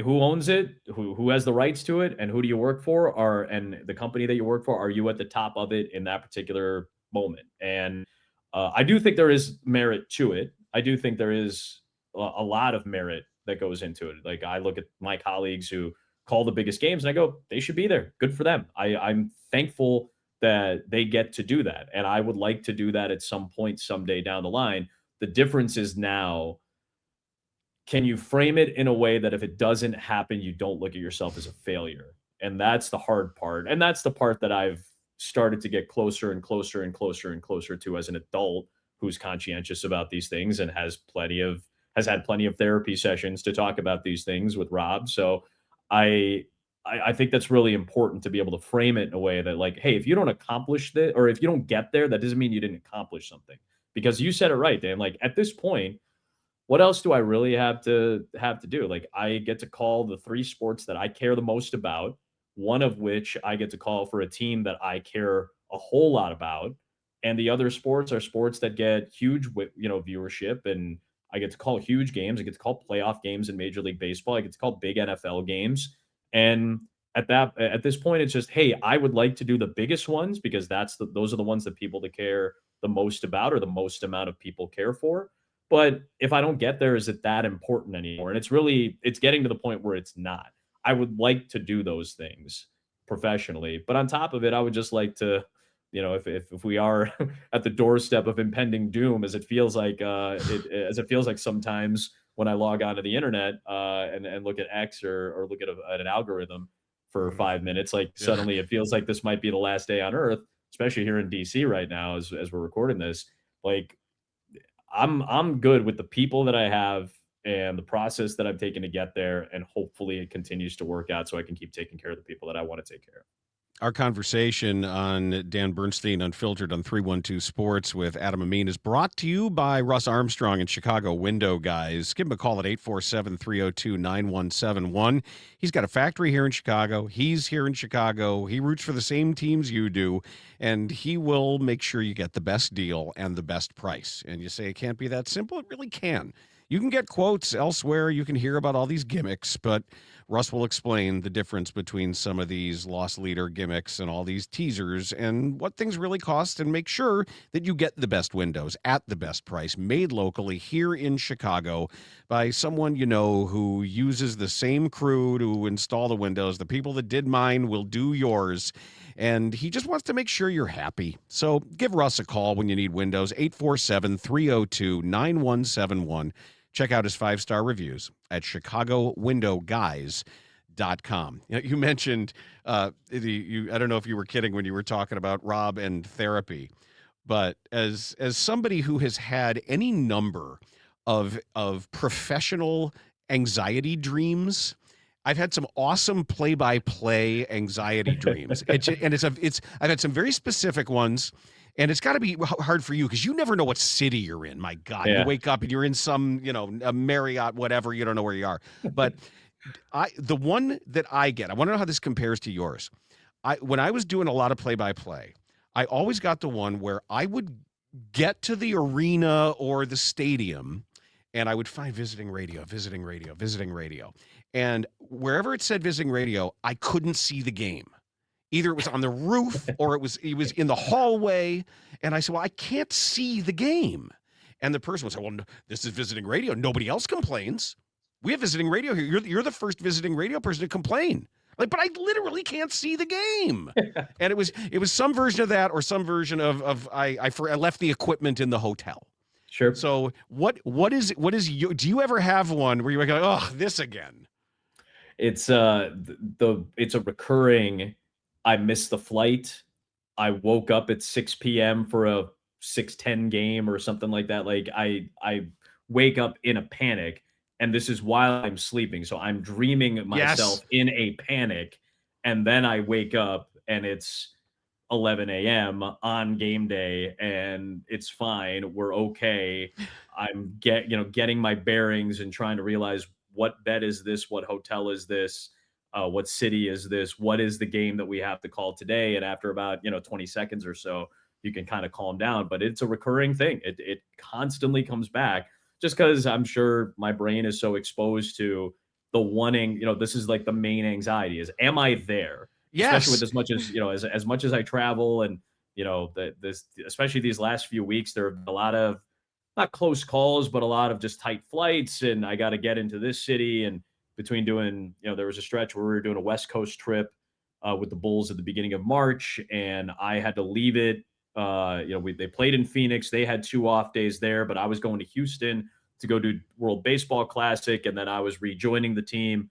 C: who owns it, who has the rights to it, and who do you work for, and the company that you work for, are you at the top of it in that particular moment? And I do think there is merit to it. I do think there is a lot of merit that goes into it. Like, I look at my colleagues who call the biggest games and I go, they should be there. Good for them. I'm thankful that they get to do that. And I would like to do that at some point someday down the line. The difference is now, can you frame it in a way that if it doesn't happen, you don't look at yourself as a failure? And that's the hard part. And that's the part that I've started to get closer and closer and closer and closer to as an adult who's conscientious about these things and has had plenty of therapy sessions to talk about these things with Rob. So I I think that's really important, to be able to frame it in a way that, like, hey, if you don't accomplish this, or if you don't get there, that doesn't mean you didn't accomplish something. Because you said it right, Dan. Like, at this point, what else do I really have to do? Like, I get to call the three sports that I care the most about, one of which I get to call for a team that I care a whole lot about, and the other sports are sports that get huge, viewership, and I get to call huge games. I get to call playoff games in Major League Baseball. I get to call big NFL games, and at this point, it's just, hey, I would like to do the biggest ones because those are the ones that people that care the most about, or the most amount of people care for. But if I don't get there, is it that important anymore? And it's getting to the point where it's not. I would like to do those things professionally, but on top of it, I would just like to, if we are at the doorstep of impending doom, as it feels like sometimes when I log onto the internet and look at X, or look at an algorithm for 5 minutes, like,
B: Yeah.
C: suddenly it feels like this might be the last day on Earth, especially here in DC right now as we're recording this. Like, I'm good with the people that I have and the process that I've taken to get there, and hopefully it continues to work out so I can keep taking care of the people that I want to take care of.
B: Our conversation on Dan Bernstein Unfiltered on 312 Sports with Adam Amin is brought to you by Russ Armstrong and Chicago Window Guys. Give him a call at 847-302-9171. He's got a factory here in Chicago. He's here in Chicago. He roots for the same teams you do, and he will make sure you get the best deal and the best price. And you say it can't be that simple? It really can. You can get quotes elsewhere. You can hear about all these gimmicks, but Russ will explain the difference between some of these loss leader gimmicks and all these teasers and what things really cost, and make sure that you get the best windows at the best price, made locally here in Chicago by someone you know who uses the same crew to install the windows. The people that did mine will do yours. And he just wants to make sure you're happy. So give Russ a call when you need windows, 847-302-9171. Check out his 5-star reviews at ChicagoWindowGuys.com. You mentioned I don't know if you were kidding when you were talking about Rob and therapy, but as somebody who has had any number of professional anxiety dreams, I've had some awesome play-by-play anxiety dreams. I've had some very specific ones. And it's got to be hard for you because you never know what city you're in. My God, You wake up and you're in some, a Marriott, whatever. You don't know where you are. But the one that I get, I want to know how this compares to yours. When I was doing a lot of play-by-play, I always got the one where I would get to the arena or the stadium, and I would find visiting radio. And wherever it said visiting radio, I couldn't see the game. Either it was on the roof or it was in the hallway. And I said, well, I can't see the game. And the person would say, well, no, this is visiting radio. Nobody else complains. We have visiting radio here. You're the first visiting radio person to complain. But I literally can't see the game. And it was some version of that, or some version of I left the equipment in the hotel.
C: Sure.
B: So what is you? Do you ever have one where you're like, oh, this again?
C: It's it's a recurring. I missed the flight. I woke up at 6 p.m. for a 6:10 game or something like that. Like I wake up in a panic, and this is while I'm sleeping. So I'm dreaming myself in a panic, and then I wake up and it's 11 a.m. on game day, and it's fine. We're okay. I'm getting my bearings and trying to realize what bed is this, what hotel is this. What city is this? What is the game that we have to call today? And after about 20 seconds or so, you can kind of calm down. But it's a recurring thing. It constantly comes back, just because I'm sure my brain is so exposed to the wanting. This is like the main anxiety: is am I there?
B: Yes.
C: Especially with as much as I travel, and especially these last few weeks, there have been a lot of not close calls, but a lot of just tight flights, and I got to get into this city. And between doing, there was a stretch where we were doing a West Coast trip with the Bulls at the beginning of March, and I had to leave it. They played in Phoenix. They had 2 off days there, but I was going to Houston to go do World Baseball Classic, and then I was rejoining the team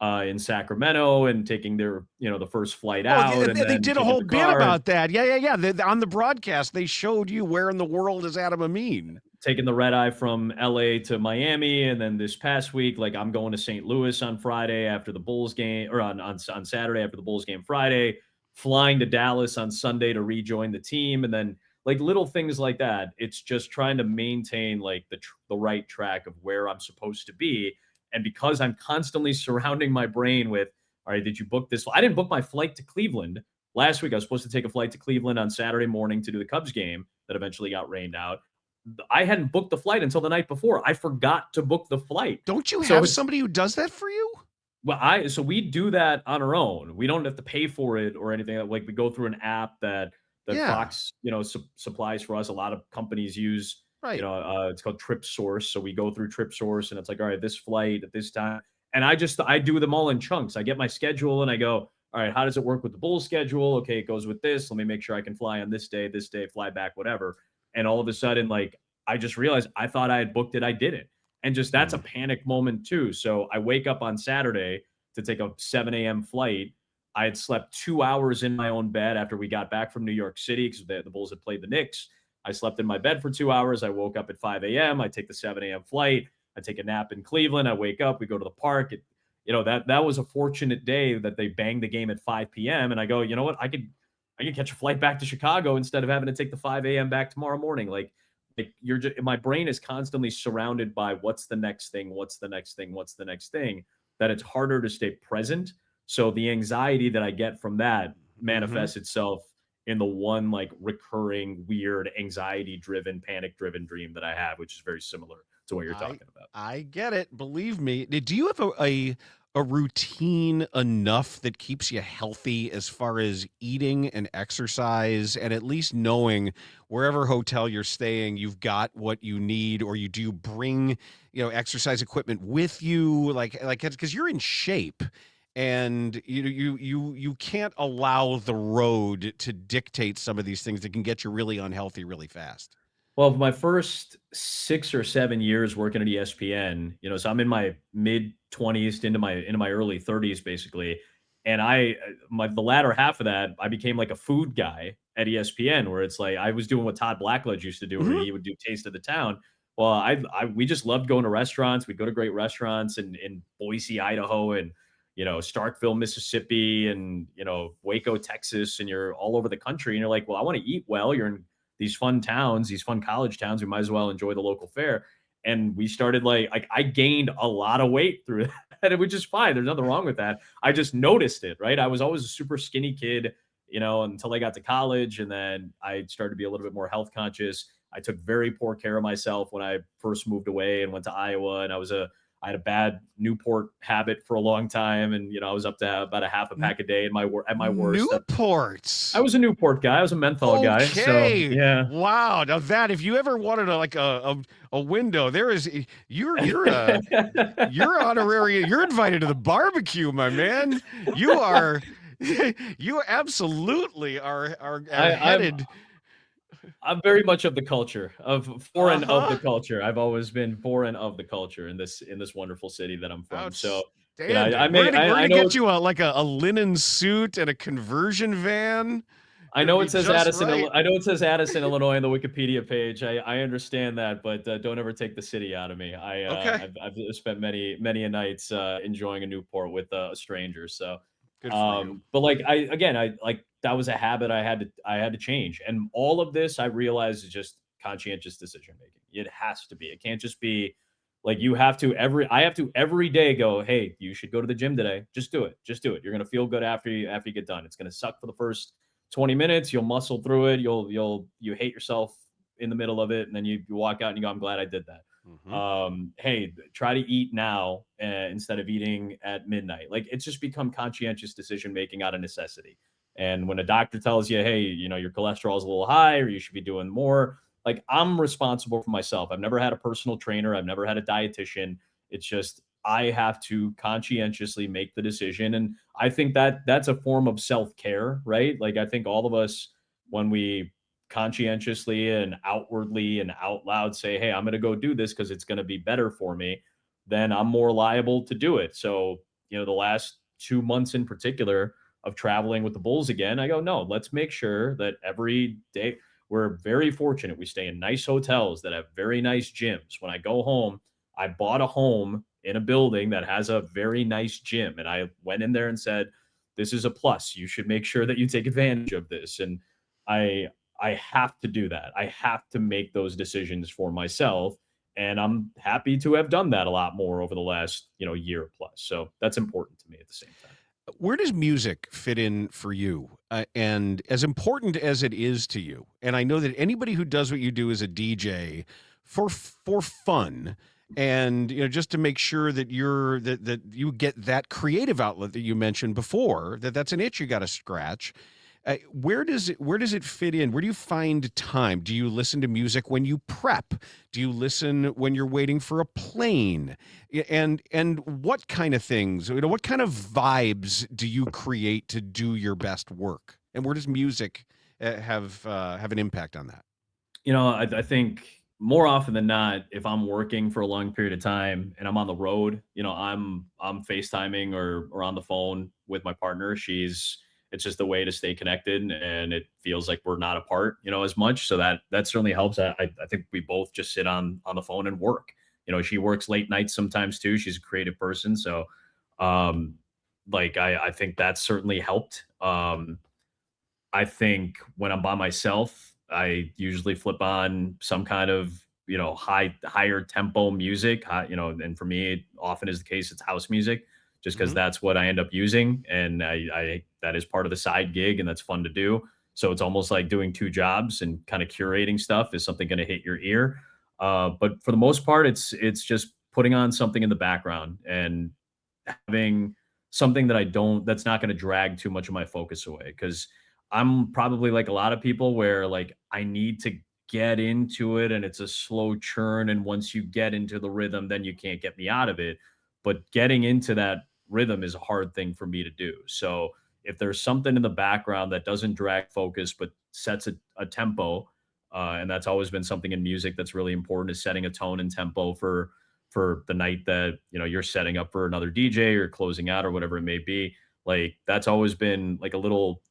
C: in Sacramento and taking their, the first flight out.
B: They did a whole bit about that. Yeah. On the broadcast, they showed you where in the world is Adam Amin.
C: Taking the red eye from LA to Miami. And then this past week, like I'm going to St. Louis on Friday after the Bulls game, or on Saturday after the Bulls game Friday, flying to Dallas on Sunday to rejoin the team. And then like little things like that. It's just trying to maintain like the right track of where I'm supposed to be. And because I'm constantly surrounding my brain with, all right, did you book this? I didn't book my flight to Cleveland last week. I was supposed to take a flight to Cleveland on Saturday morning to do the Cubs game that eventually got rained out. I hadn't booked the flight until the night before. I forgot to book the flight.
B: Don't you have somebody who does that for you?
C: Well, so we do that on our own. We don't have to pay for it or anything. Like we go through an app that Fox, supplies for us. A lot of companies use,
B: right.
C: It's called Trip Source. So we go through Trip Source, and it's like, all right, this flight at this time. And I do them all in chunks. I get my schedule and I go, all right, how does it work with the Bulls schedule? Okay, it goes with this. Let me make sure I can fly on this day, fly back, whatever. And all of a sudden, like, I just realized I thought I had booked it. I didn't. And just that's a panic moment too. So I wake up on Saturday to take a 7 a.m. flight. I had slept 2 hours in my own bed after we got back from New York City because the Bulls had played the Knicks. I slept in my bed for 2 hours. I woke up at 5 a.m. I take the 7 a.m. flight. I take a nap in Cleveland. I wake up. We go to the park. that was a fortunate day that they banged the game at 5 p.m. And I go, you know what, I could catch a flight back to Chicago instead of having to take the 5 a.m. back tomorrow morning. Like my brain is constantly surrounded by what's the next thing, what's the next thing, what's the next thing, that it's harder to stay present. So the anxiety that I get from that manifests itself in the one like recurring weird anxiety driven, panic driven dream that I have, which is very similar to what you're talking about.
B: I get it. Believe me. Do you have a routine enough that keeps you healthy as far as eating and exercise, and at least knowing wherever hotel you're staying, you've got what you need, or do you bring, exercise equipment with you? Like, because you're in shape, and you can't allow the road to dictate some of these things that can get you really unhealthy really fast.
C: Well, my first 6 or 7 years working at ESPN, so I'm in my mid 20s into my early 30s basically, and the latter half of that, I became like a food guy at ESPN, where it's like I was doing what Todd Blackledge used to do, where he would do Taste of the Town. Well, we just loved going to restaurants. We'd go to great restaurants in Boise, Idaho, and Starkville, Mississippi, and Waco, Texas, and you're all over the country, and you're like, well, I want to eat well. You're in these fun towns, these fun college towns, we might as well enjoy the local fare. And we started like I gained a lot of weight through that, which is fine. There's nothing wrong with that. I just noticed it, right? I was always a super skinny kid, until I got to college. And then I started to be a little bit more health conscious. I took very poor care of myself when I first moved away and went to Iowa. And I had a bad Newport habit for a long time, and I was up to about a half a pack a day at my worst.
B: Newports.
C: I was a Newport guy. I was a menthol guy. So yeah.
B: Wow. Now that if you ever wanted a window, there is you're honorary. You're invited to the barbecue, my man. You absolutely are headed.
C: I'm very much of the culture of of the culture. I've always been foreign of the culture in this wonderful city that I'm from. So
B: we're gonna get you a linen suit and a conversion van.
C: I know it says Addison. Right. I know it says Addison, Illinois, on the Wikipedia page. I understand that, but don't ever take the city out of me. I've spent many a nights enjoying a Newport with a stranger. So,
B: good for you.
C: But that was a habit I had to change, and all of this I realized is just conscientious decision making. It has to be. It can't just be like I have to every day go, hey, you should go to the gym today. Just do it. You're gonna feel good after you get done. It's gonna suck for the first 20 minutes. You'll muscle through it. You hate yourself in the middle of it, and then you walk out and you go, I'm glad I did that. Hey, try to eat now instead of eating at midnight. Like, it's just become conscientious decision making out of necessity. And when a doctor tells you, hey, your cholesterol is a little high, or you should be doing more, like, I'm responsible for myself. I've never had a personal trainer. I've never had a dietitian. It's just, I have to conscientiously make the decision. And I think that that's a form of self-care, right? Like, I think all of us, when we conscientiously and outwardly and out loud say, hey, I'm going to go do this because it's going to be better for me, then I'm more liable to do it. So, the last 2 months in particular of traveling with the Bulls again, I go, no, let's make sure that every day, we're very fortunate. We stay in nice hotels that have very nice gyms. When I go home, I bought a home in a building that has a very nice gym. And I went in there and said, this is a plus. You should make sure that you take advantage of this. And I have to do that. I have to make those decisions for myself. And I'm happy to have done that a lot more over the last, year plus. So that's important to me at the same time.
B: Where does music fit in for you? And as important as it is to you, and I know that anybody who does what you do as a DJ for fun, and just to make sure that that you get that creative outlet that you mentioned before, that's an itch you got to scratch. Where does it fit in? Where do you find time? Do you listen to music when you prep? Do you listen when you're waiting for a plane? And what kind of things? What kind of vibes do you create to do your best work? And where does music have an impact on that?
C: I think more often than not, if I'm working for a long period of time and I'm on the road, I'm FaceTiming or on the phone with my partner. It's just a way to stay connected, and it feels like we're not apart, as much. So that certainly helps. I think we both just sit on the phone and work. She works late nights sometimes too. She's a creative person. So Um, like I think that certainly helped. I think when I'm by myself, I usually flip on some kind of, higher tempo music. And for me, it often is the case. It's house music, just because
B: Hmm.
C: that's what I end up using, and I that is part of the side gig, and that's fun to do. So it's almost like doing two jobs, and kind of curating stuff is something going to hit your ear. But for the most part, it's just putting on something in the background and having something that's not going to drag too much of my focus away, because I'm probably like a lot of people where like I need to get into it, and it's a slow churn, and once you get into the rhythm, then you can't get me out of it. But getting into that rhythm is a hard thing for me to do. So if there's something in the background that doesn't drag focus but sets a tempo, and that's always been something in music that's really important, is setting a tone and tempo for the night that you're setting up for another DJ or closing out or whatever it may be. Like that's always been like a little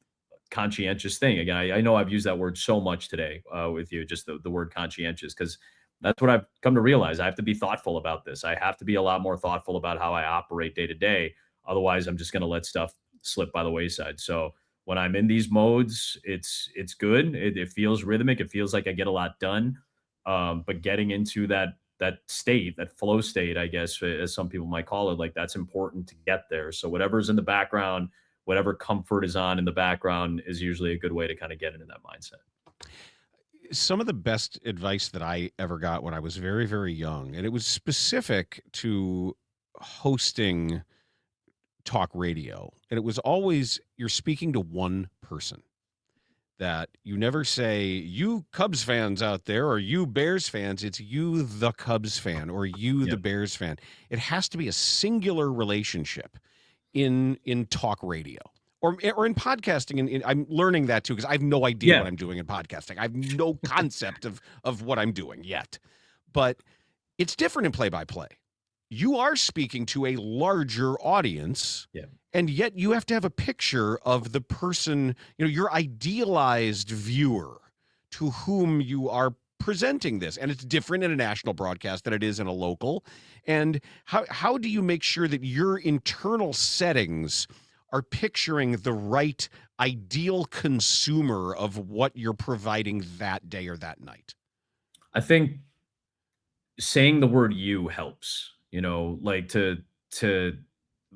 C: conscientious thing. Again, I know I've used that word so much today with you, just the word conscientious, because that's what I've come to realize. I have to be thoughtful about this. I have to be a lot more thoughtful about how I operate day to day. Otherwise, I'm just going to let stuff slip by the wayside. So when I'm in these modes, it's good. It feels rhythmic. It feels like I get a lot done. But getting into that state, that flow state, I guess, as some people might call it, like that's important to get there. So whatever's in the background, whatever comfort is on in the background, is usually a good way to kind of get into that mindset.
B: Some of the best advice that I ever got when I was very, very young, and it was specific to hosting talk radio, and it was always you're speaking to one person. That you never say, you Cubs fans out there, or you Bears fans. It's you, the Cubs fan, or you, the
C: Yep.
B: Bears fan. It has to be a singular relationship in talk radio or in podcasting. And I'm learning that too, because I have no idea
C: Yeah.
B: what I'm doing in podcasting. I have no concept of what I'm doing yet. But it's different in play by play. You are speaking to a larger audience,
C: Yeah.
B: and yet you have to have a picture of the person, your idealized viewer to whom you are presenting this. And it's different in a national broadcast than it is in a local. And how do you make sure that your internal settings are picturing the right ideal consumer of what you're providing that day or that night?
C: I think saying the word "you" helps, like to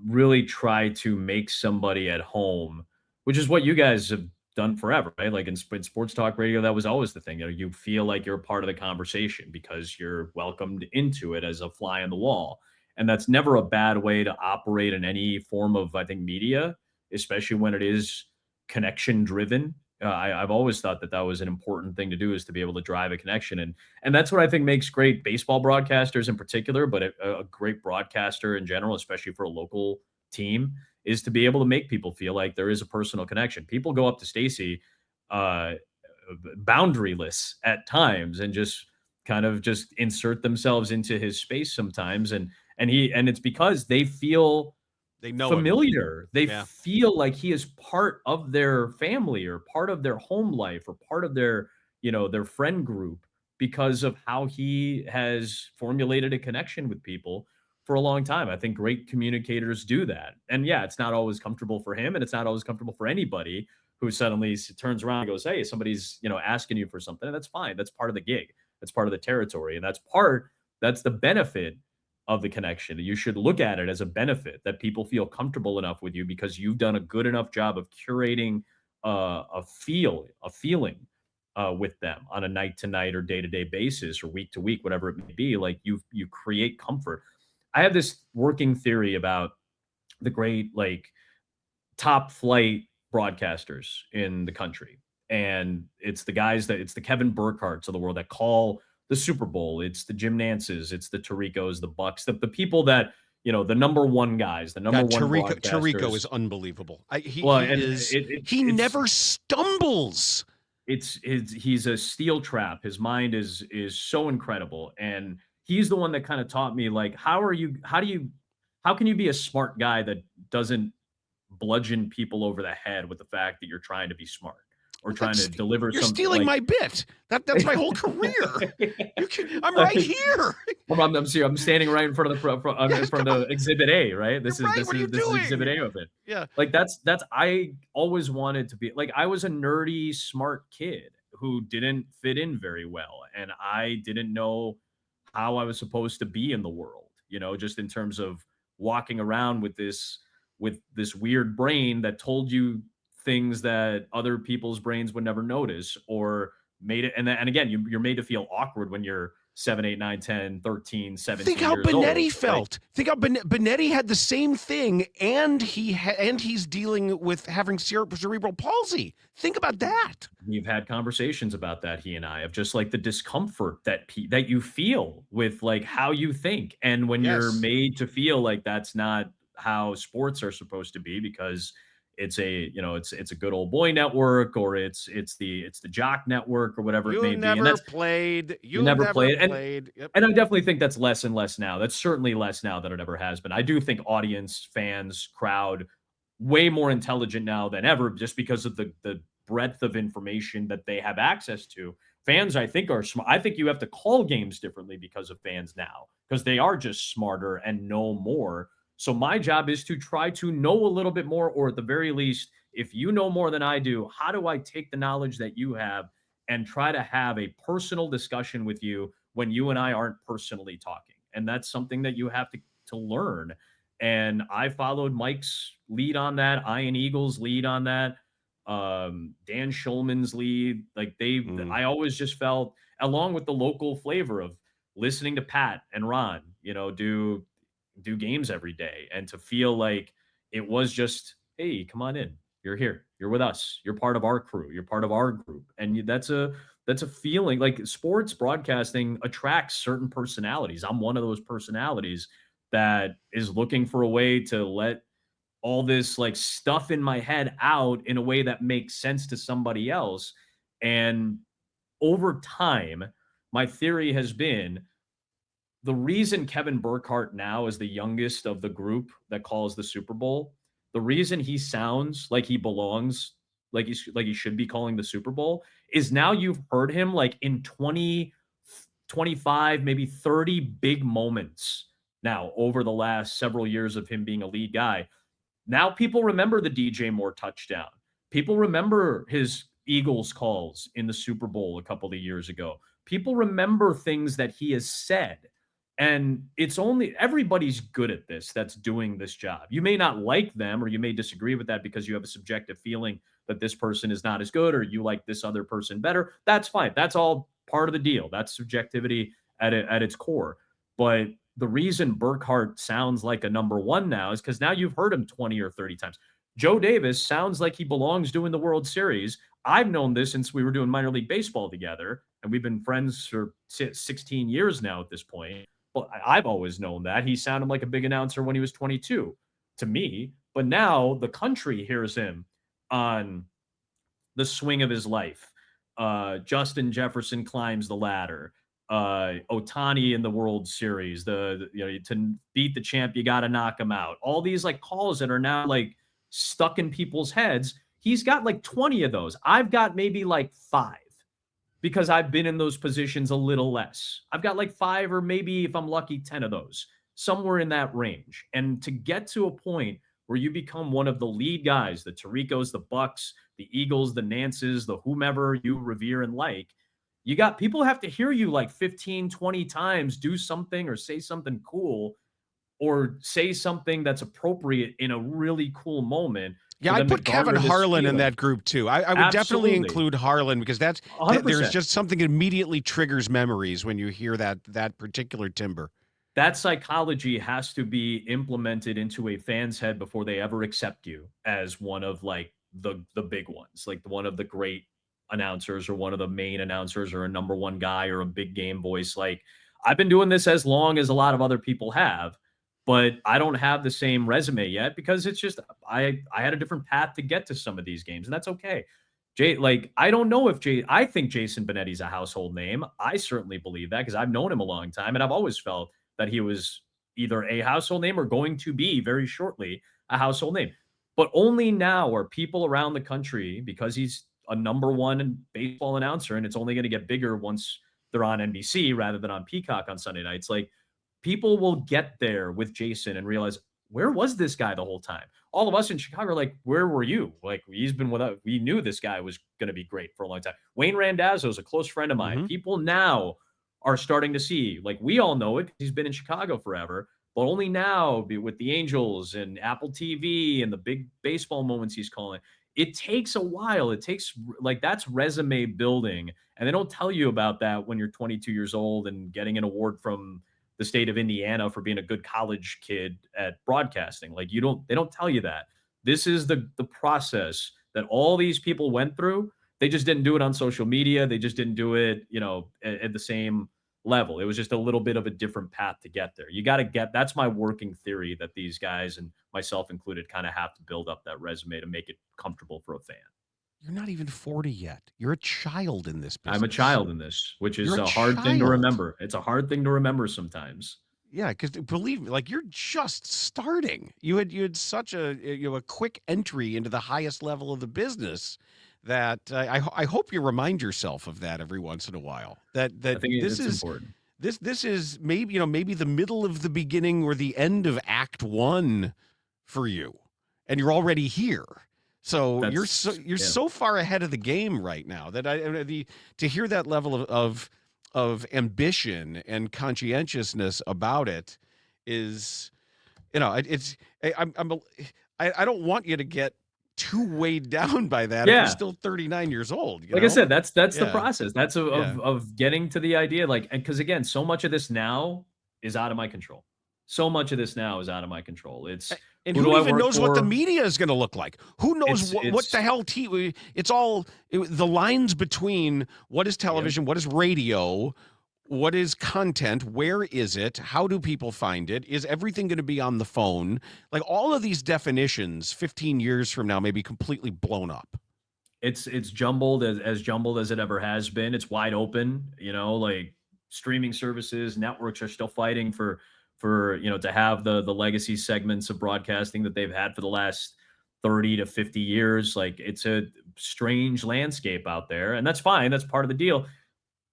C: really try to make somebody at home, which is what you guys have done forever, right? Like in sports talk radio, that was always the thing. You feel like you're part of the conversation because you're welcomed into it as a fly on the wall. And that's never a bad way to operate in any form of, I think, media, especially when it is connection driven. I've always thought that was an important thing to do, is to be able to drive a connection. And that's what I think makes great baseball broadcasters in particular, but a great broadcaster in general, especially for a local team, is to be able to make people feel like there is a personal connection. People go up to Stacy uh, boundaryless at times, and just kind of just insert themselves into his space sometimes. And it's because they feel
B: They know him.
C: familiar. They
B: Yeah.
C: feel like he is part of their family, or part of their home life, or part of their friend group, because of how he has formulated a connection with people for a long time. I think great communicators do that. And yeah, it's not always comfortable for him, and it's not always comfortable for anybody who suddenly turns around and goes, "Hey, somebody's, asking you for something." And that's fine. That's part of the gig. That's part of the territory. And that's the benefit of the connection. You should look at it as a benefit, that people feel comfortable enough with you because you've done a good enough job of curating a feeling with them on a night to night or day to day basis or week to week, whatever it may be. Like you create comfort. I have this working theory about the great, like, top flight broadcasters in the country. And it's the Kevin Burkhardts of the world that call the Super Bowl. It's the Jim Nances, it's the Taricos, the Bucks, the people that, the number one guys, the number
B: God,
C: one
B: Tirico is
C: broadcasters.
B: unbelievable.
C: Well, and
B: He never stumbles.
C: he's a steel trap. His mind is so incredible. And he's the one that kind of taught me, like, how can you be a smart guy that doesn't bludgeon people over the head with the fact that you're trying to be smart, or
B: Well,
C: trying to deliver
B: You're
C: something
B: stealing
C: like
B: my bit. That's my whole career. I'm right here.
C: I'm standing right in front of the Exhibit A, right? This is Exhibit A of it.
B: Yeah.
C: Like that's I always wanted to be like I was a nerdy, smart kid who didn't fit in very well, and I didn't know how I was supposed to be in the world. Just in terms of walking around with this weird brain that told you things that other people's brains would never notice or made it. And again, you're made to feel awkward when you're 7, 8, 9, 10, 13, 17
B: Think how
C: years
B: Benetti
C: old.
B: felt. Think how Benetti had the same thing, and he's dealing with having cerebral palsy. Think about that.
C: We've had conversations about that, he and I, of just like the discomfort that you feel with like how you think, and when you're made to feel like that's not how sports are supposed to be because it's a it's a good old boy network or it's the jock network or whatever it may be. And that's
B: played. You
C: never
B: never
C: played.
B: played.
C: And I definitely think that's less and less now. That's certainly less now than it ever has been. I do think audience, fans, crowd, way more intelligent now than ever, just because of the breadth of information that they have access to. Fans, I think, are smart. I think you have to call games differently because of fans now, because they are just smarter and know more. So my job is to try to know a little bit more, or at the very least, if you know more than I do, how do I take the knowledge that you have and try to have a personal discussion with you when you and I aren't personally talking? And that's something that you have to learn. And I followed Mike's lead on that, Ian Eagle's lead on that, Dan Schulman's lead. Like I always just felt, along with the local flavor of listening to Pat and Ron, do games every day, and to feel like it was just, hey, come on in, you're here, you're with us, you're part of our crew, you're part of our group. And that's a feeling. Like, sports broadcasting attracts certain personalities. I'm one of those personalities that is looking for a way to let all this like stuff in my head out in a way that makes sense to somebody else. And over time, my theory has been, the reason Kevin Burkhardt now is the youngest of the group that calls the Super Bowl, the reason he sounds like he belongs, like he should be calling the Super Bowl, is now you've heard him like in 20, 25, maybe 30 big moments now over the last several years of him being a lead guy. Now people remember the DJ Moore touchdown. People remember his Eagles calls in the Super Bowl a couple of years ago. People remember things that he has said. And it's only, everybody's good at this that's doing this job. You may not like them, or you may disagree with that because you have a subjective feeling that this person is not as good, or you like this other person better. That's fine. That's all part of the deal. That's subjectivity at its core. But the reason Burkhardt sounds like a number one now is because now you've heard him 20 or 30 times. Joe Davis sounds like he belongs doing the World Series. I've known this since we were doing minor league baseball together, and we've been friends for 16 years now at this point. Well, I've always known that. He sounded like a big announcer when he was 22 to me, but now the country hears him on The Swing of His Life. Justin Jefferson Climbs the Ladder. Ohtani in the World Series. To beat the champ, you got to knock him out. All these like calls that are now like stuck in people's heads. He's got like 20 of those. I've got maybe like 5. Because I've been in those positions a little less. I've got like 5, or maybe if I'm lucky, 10 of those, somewhere in that range. And to get to a point where you become one of the lead guys, the Tiricos, the Bucks, the Eagles, the Nances, the whomever you revere and like, you got people have to hear you like 15, 20 times, do something or say something cool, or say something that's appropriate in a really cool moment.
B: Yeah, I put Kevin Harlan in that group too. I would definitely include Harlan, because there's just something that immediately triggers memories when you hear that particular timbre.
C: That psychology has to be implemented into a fan's head before they ever accept you as one of like the big ones, like one of the great announcers, or one of the main announcers, or a number one guy, or a big game voice. Like, I've been doing this as long as a lot of other people have, but I don't have the same resume yet, because it's just, I had a different path to get to some of these games, and that's okay. I don't know if I think Jason Benetti's a household name. I certainly believe that, because I've known him a long time, and I've always felt that he was either a household name or going to be very shortly a household name. But only now are people around the country, because he's a number one baseball announcer, and it's only going to get bigger once they're on NBC rather than on Peacock on Sunday nights. Like, people will get there with Jason and realize, where was this guy the whole time? All of us in Chicago are like, where were you? Like, he's been with us. We knew this guy was going to be great for a long time. Wayne Randazzo is a close friend of mine. People now are starting to see, like, we all know it. He's been in Chicago forever, but only now with the Angels and Apple TV and the big baseball moments he's calling. It takes a while. It takes, like, that's resume building. And they don't tell you about that when you're 22 years old and getting an award from the state of Indiana for being a good college kid at broadcasting. Like, they don't tell you that. This is the process that all these people went through. They just didn't do it on social media. They just didn't do it, at the same level. It was just a little bit of a different path to get there. That's my working theory, that these guys, and myself included, kind of have to build up that resume to make it comfortable for a fan.
B: You're not even 40 yet. You're a child in this business.
C: I'm a child in this, which is a hard thing to remember. It's a hard thing to remember sometimes.
B: Yeah, because believe me, like, you're just starting. You had such a quick entry into the highest level of the business that I hope you remind yourself of that every once in a while. That
C: I think
B: this is
C: important.
B: This is maybe the middle of the beginning or the end of Act 1 for you, and you're already here. So you're so far ahead of the game right now that to hear that level of ambition and conscientiousness about it is, it's I don't want you to get too weighed down by that if you're still 39 years old.
C: I said, that's the process. That's of getting to the idea, like, and because again, so much of this now is out of my control. So much of this now is out of my control.
B: And who even knows what the media is going to look like? Who knows what the hell it's all the lines between what is television, what is radio, what is content, where is it, how do people find it, is everything going to be on the phone? Like, all of these definitions 15 years from now may be completely blown up.
C: It's jumbled as jumbled as it ever has been. It's wide open, like streaming services, networks are still fighting for to have the legacy segments of broadcasting that they've had for the last 30 to 50 years. Like, it's a strange landscape out there, and that's fine. That's part of the deal.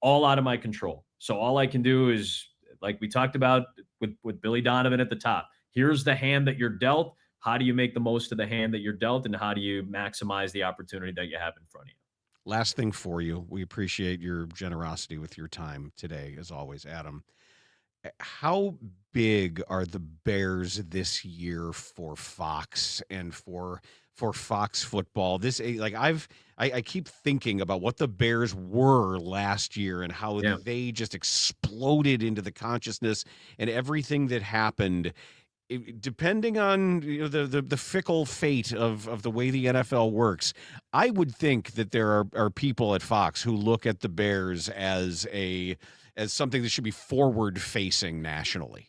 C: All out of my control. So all I can do is, like we talked about with Billy Donovan at the top, here's the hand that you're dealt. How do you make the most of the hand that you're dealt, and how do you maximize the opportunity that you have in front of you?
B: Last thing for you. We appreciate your generosity with your time today, as always, Adam. How big are the Bears this year for Fox and for Fox football? I keep thinking about what the Bears were last year and how they just exploded into the consciousness, and everything that happened, depending on the fickle fate of the way the NFL works. I would think that there are people at Fox who look at the Bears as something that should be forward-facing nationally.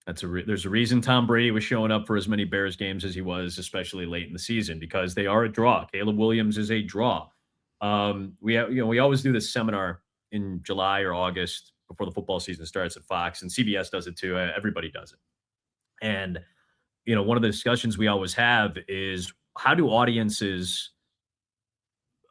C: There's a reason Tom Brady was showing up for as many Bears games as he was, especially late in the season, because they are a draw. Caleb Williams is a draw. We always do this seminar in July or August before the football season starts at Fox, and CBS does it too. Everybody does it. And one of the discussions we always have is, how do audiences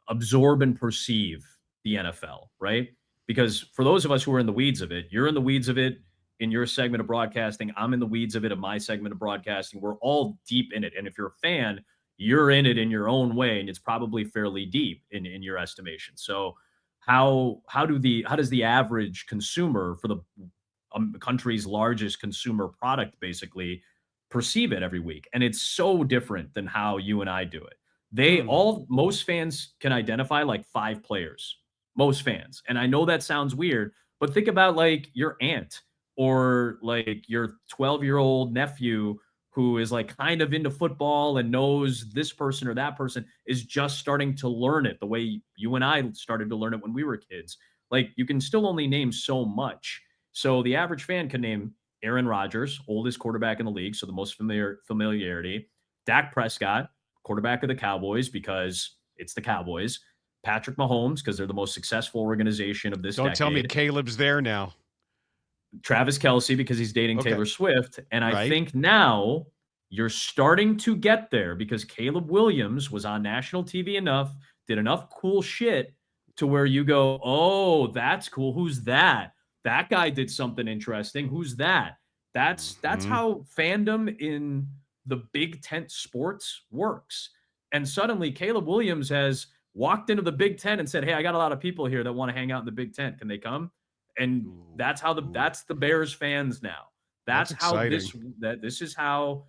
C: absorb and perceive the NFL, right? Because for those of us who are in the weeds of it, you're in the weeds of it in your segment of broadcasting. I'm in the weeds of it in my segment of broadcasting. We're all deep in it. And if you're a fan, you're in it in your own way, and it's probably fairly deep in your estimation. So how does the average consumer for the country's largest consumer product basically perceive it every week? And it's so different than how you and I do it. Most fans can identify like 5 players. Most fans. And I know that sounds weird, but think about like your aunt or like your 12-year-old nephew who is like kind of into football and knows this person or that person is just starting to learn it the way you and I started to learn it when we were kids. Like, you can still only name so much. So the average fan can name Aaron Rodgers, oldest quarterback in the league, so the most familiarity. Dak Prescott, quarterback of the Cowboys, because it's the Cowboys. Patrick Mahomes, because they're the most successful organization of this decade.
B: Don't tell me Caleb's there now.
C: Travis Kelce, because he's dating Taylor Swift. And I think now you're starting to get there, because Caleb Williams was on national TV enough, did enough cool shit to where you go, oh, that's cool. Who's that? That guy did something interesting. Who's that? That's how fandom in the big tent sports works. And suddenly Caleb Williams has walked into the Big Ten and said, hey, I got a lot of people here that want to hang out in the Big Ten. Can they come? And that's the Bears fans now. That's how
B: exciting.
C: this is how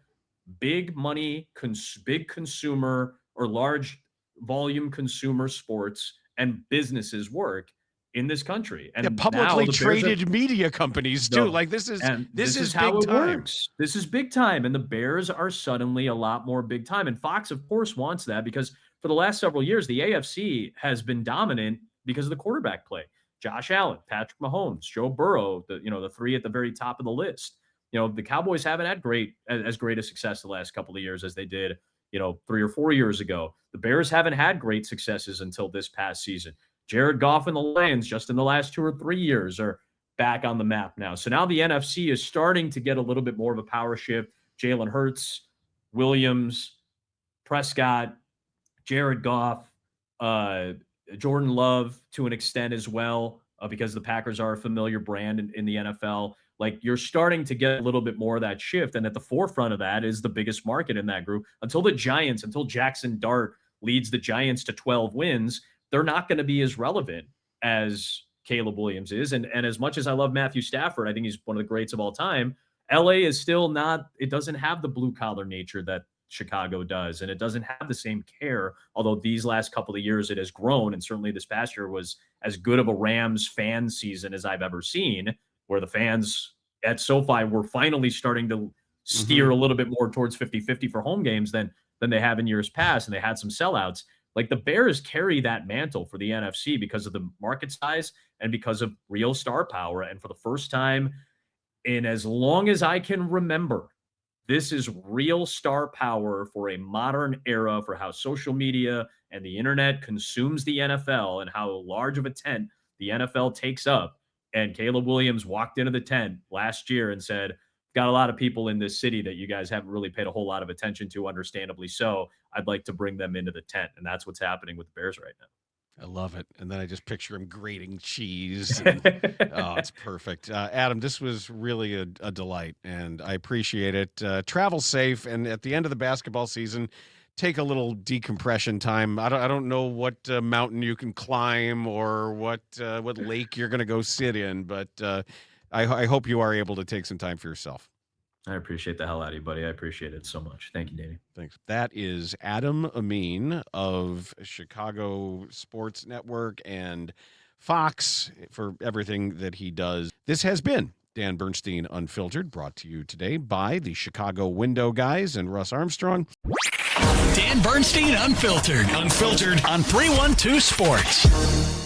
C: big money, big consumer or large volume consumer sports and businesses work in this country. And
B: publicly traded media companies too. Like this is
C: how
B: big
C: it
B: time.
C: works. This is big time. And the Bears are suddenly a lot more big time. And Fox, of course, wants that because for the last several years, the AFC has been dominant because of the quarterback play. Josh Allen, Patrick Mahomes, Joe Burrow, the three at the very top of the list. The Cowboys haven't had as great a success the last couple of years as they did, 3 or 4 years ago. The Bears haven't had great successes until this past season. Jared Goff and the Lions just in the last 2 or 3 years are back on the map now. So now the NFC is starting to get a little bit more of a power shift. Jalen Hurts, Williams, Prescott, Jared Goff, Jordan Love to an extent as well, because the Packers are a familiar brand in the NFL. Like you're starting to get a little bit more of that shift. And at the forefront of that is the biggest market in that group. Until Jackson Dart leads the Giants to 12 wins, they're not going to be as relevant as Caleb Williams is. And as much as I love Matthew Stafford, I think he's one of the greats of all time. LA is still not, it doesn't have the blue collar nature that Chicago does. And it doesn't have the same care, although these last couple of years it has grown. And certainly this past year was as good of a Rams fan season as I've ever seen, where the fans at SoFi were finally starting to steer a little bit more towards 50-50 for home games than they have in years past. And they had some sellouts. Like the Bears carry that mantle for the NFC because of the market size and because of real star power. And for the first time in as long as I can remember, this is real star power for a modern era for how social media and the internet consumes the NFL and how large of a tent the NFL takes up. And Caleb Williams walked into the tent last year and said, got a lot of people in this city that you guys haven't really paid a whole lot of attention to, understandably so. I'd like to bring them into the tent. And that's what's happening with the Bears right now.
B: I love it. And then I just picture him grating cheese. And, oh, it's perfect. Adam, this was really a delight, and I appreciate it. Travel safe. And at the end of the basketball season, take a little decompression time. I don't know what mountain you can climb or what lake you're going to go sit in, but I hope you are able to take some time for yourself.
C: I appreciate the hell out of you, buddy. I appreciate it so much. Thank you, Danny.
B: Thanks. That is Adam Amin of Chicago Sports Network and Fox for everything that he does. This has been Dan Bernstein Unfiltered, brought to you today by the Chicago Window Guys and Russ Armstrong.
A: Dan Bernstein Unfiltered on 312 Sports.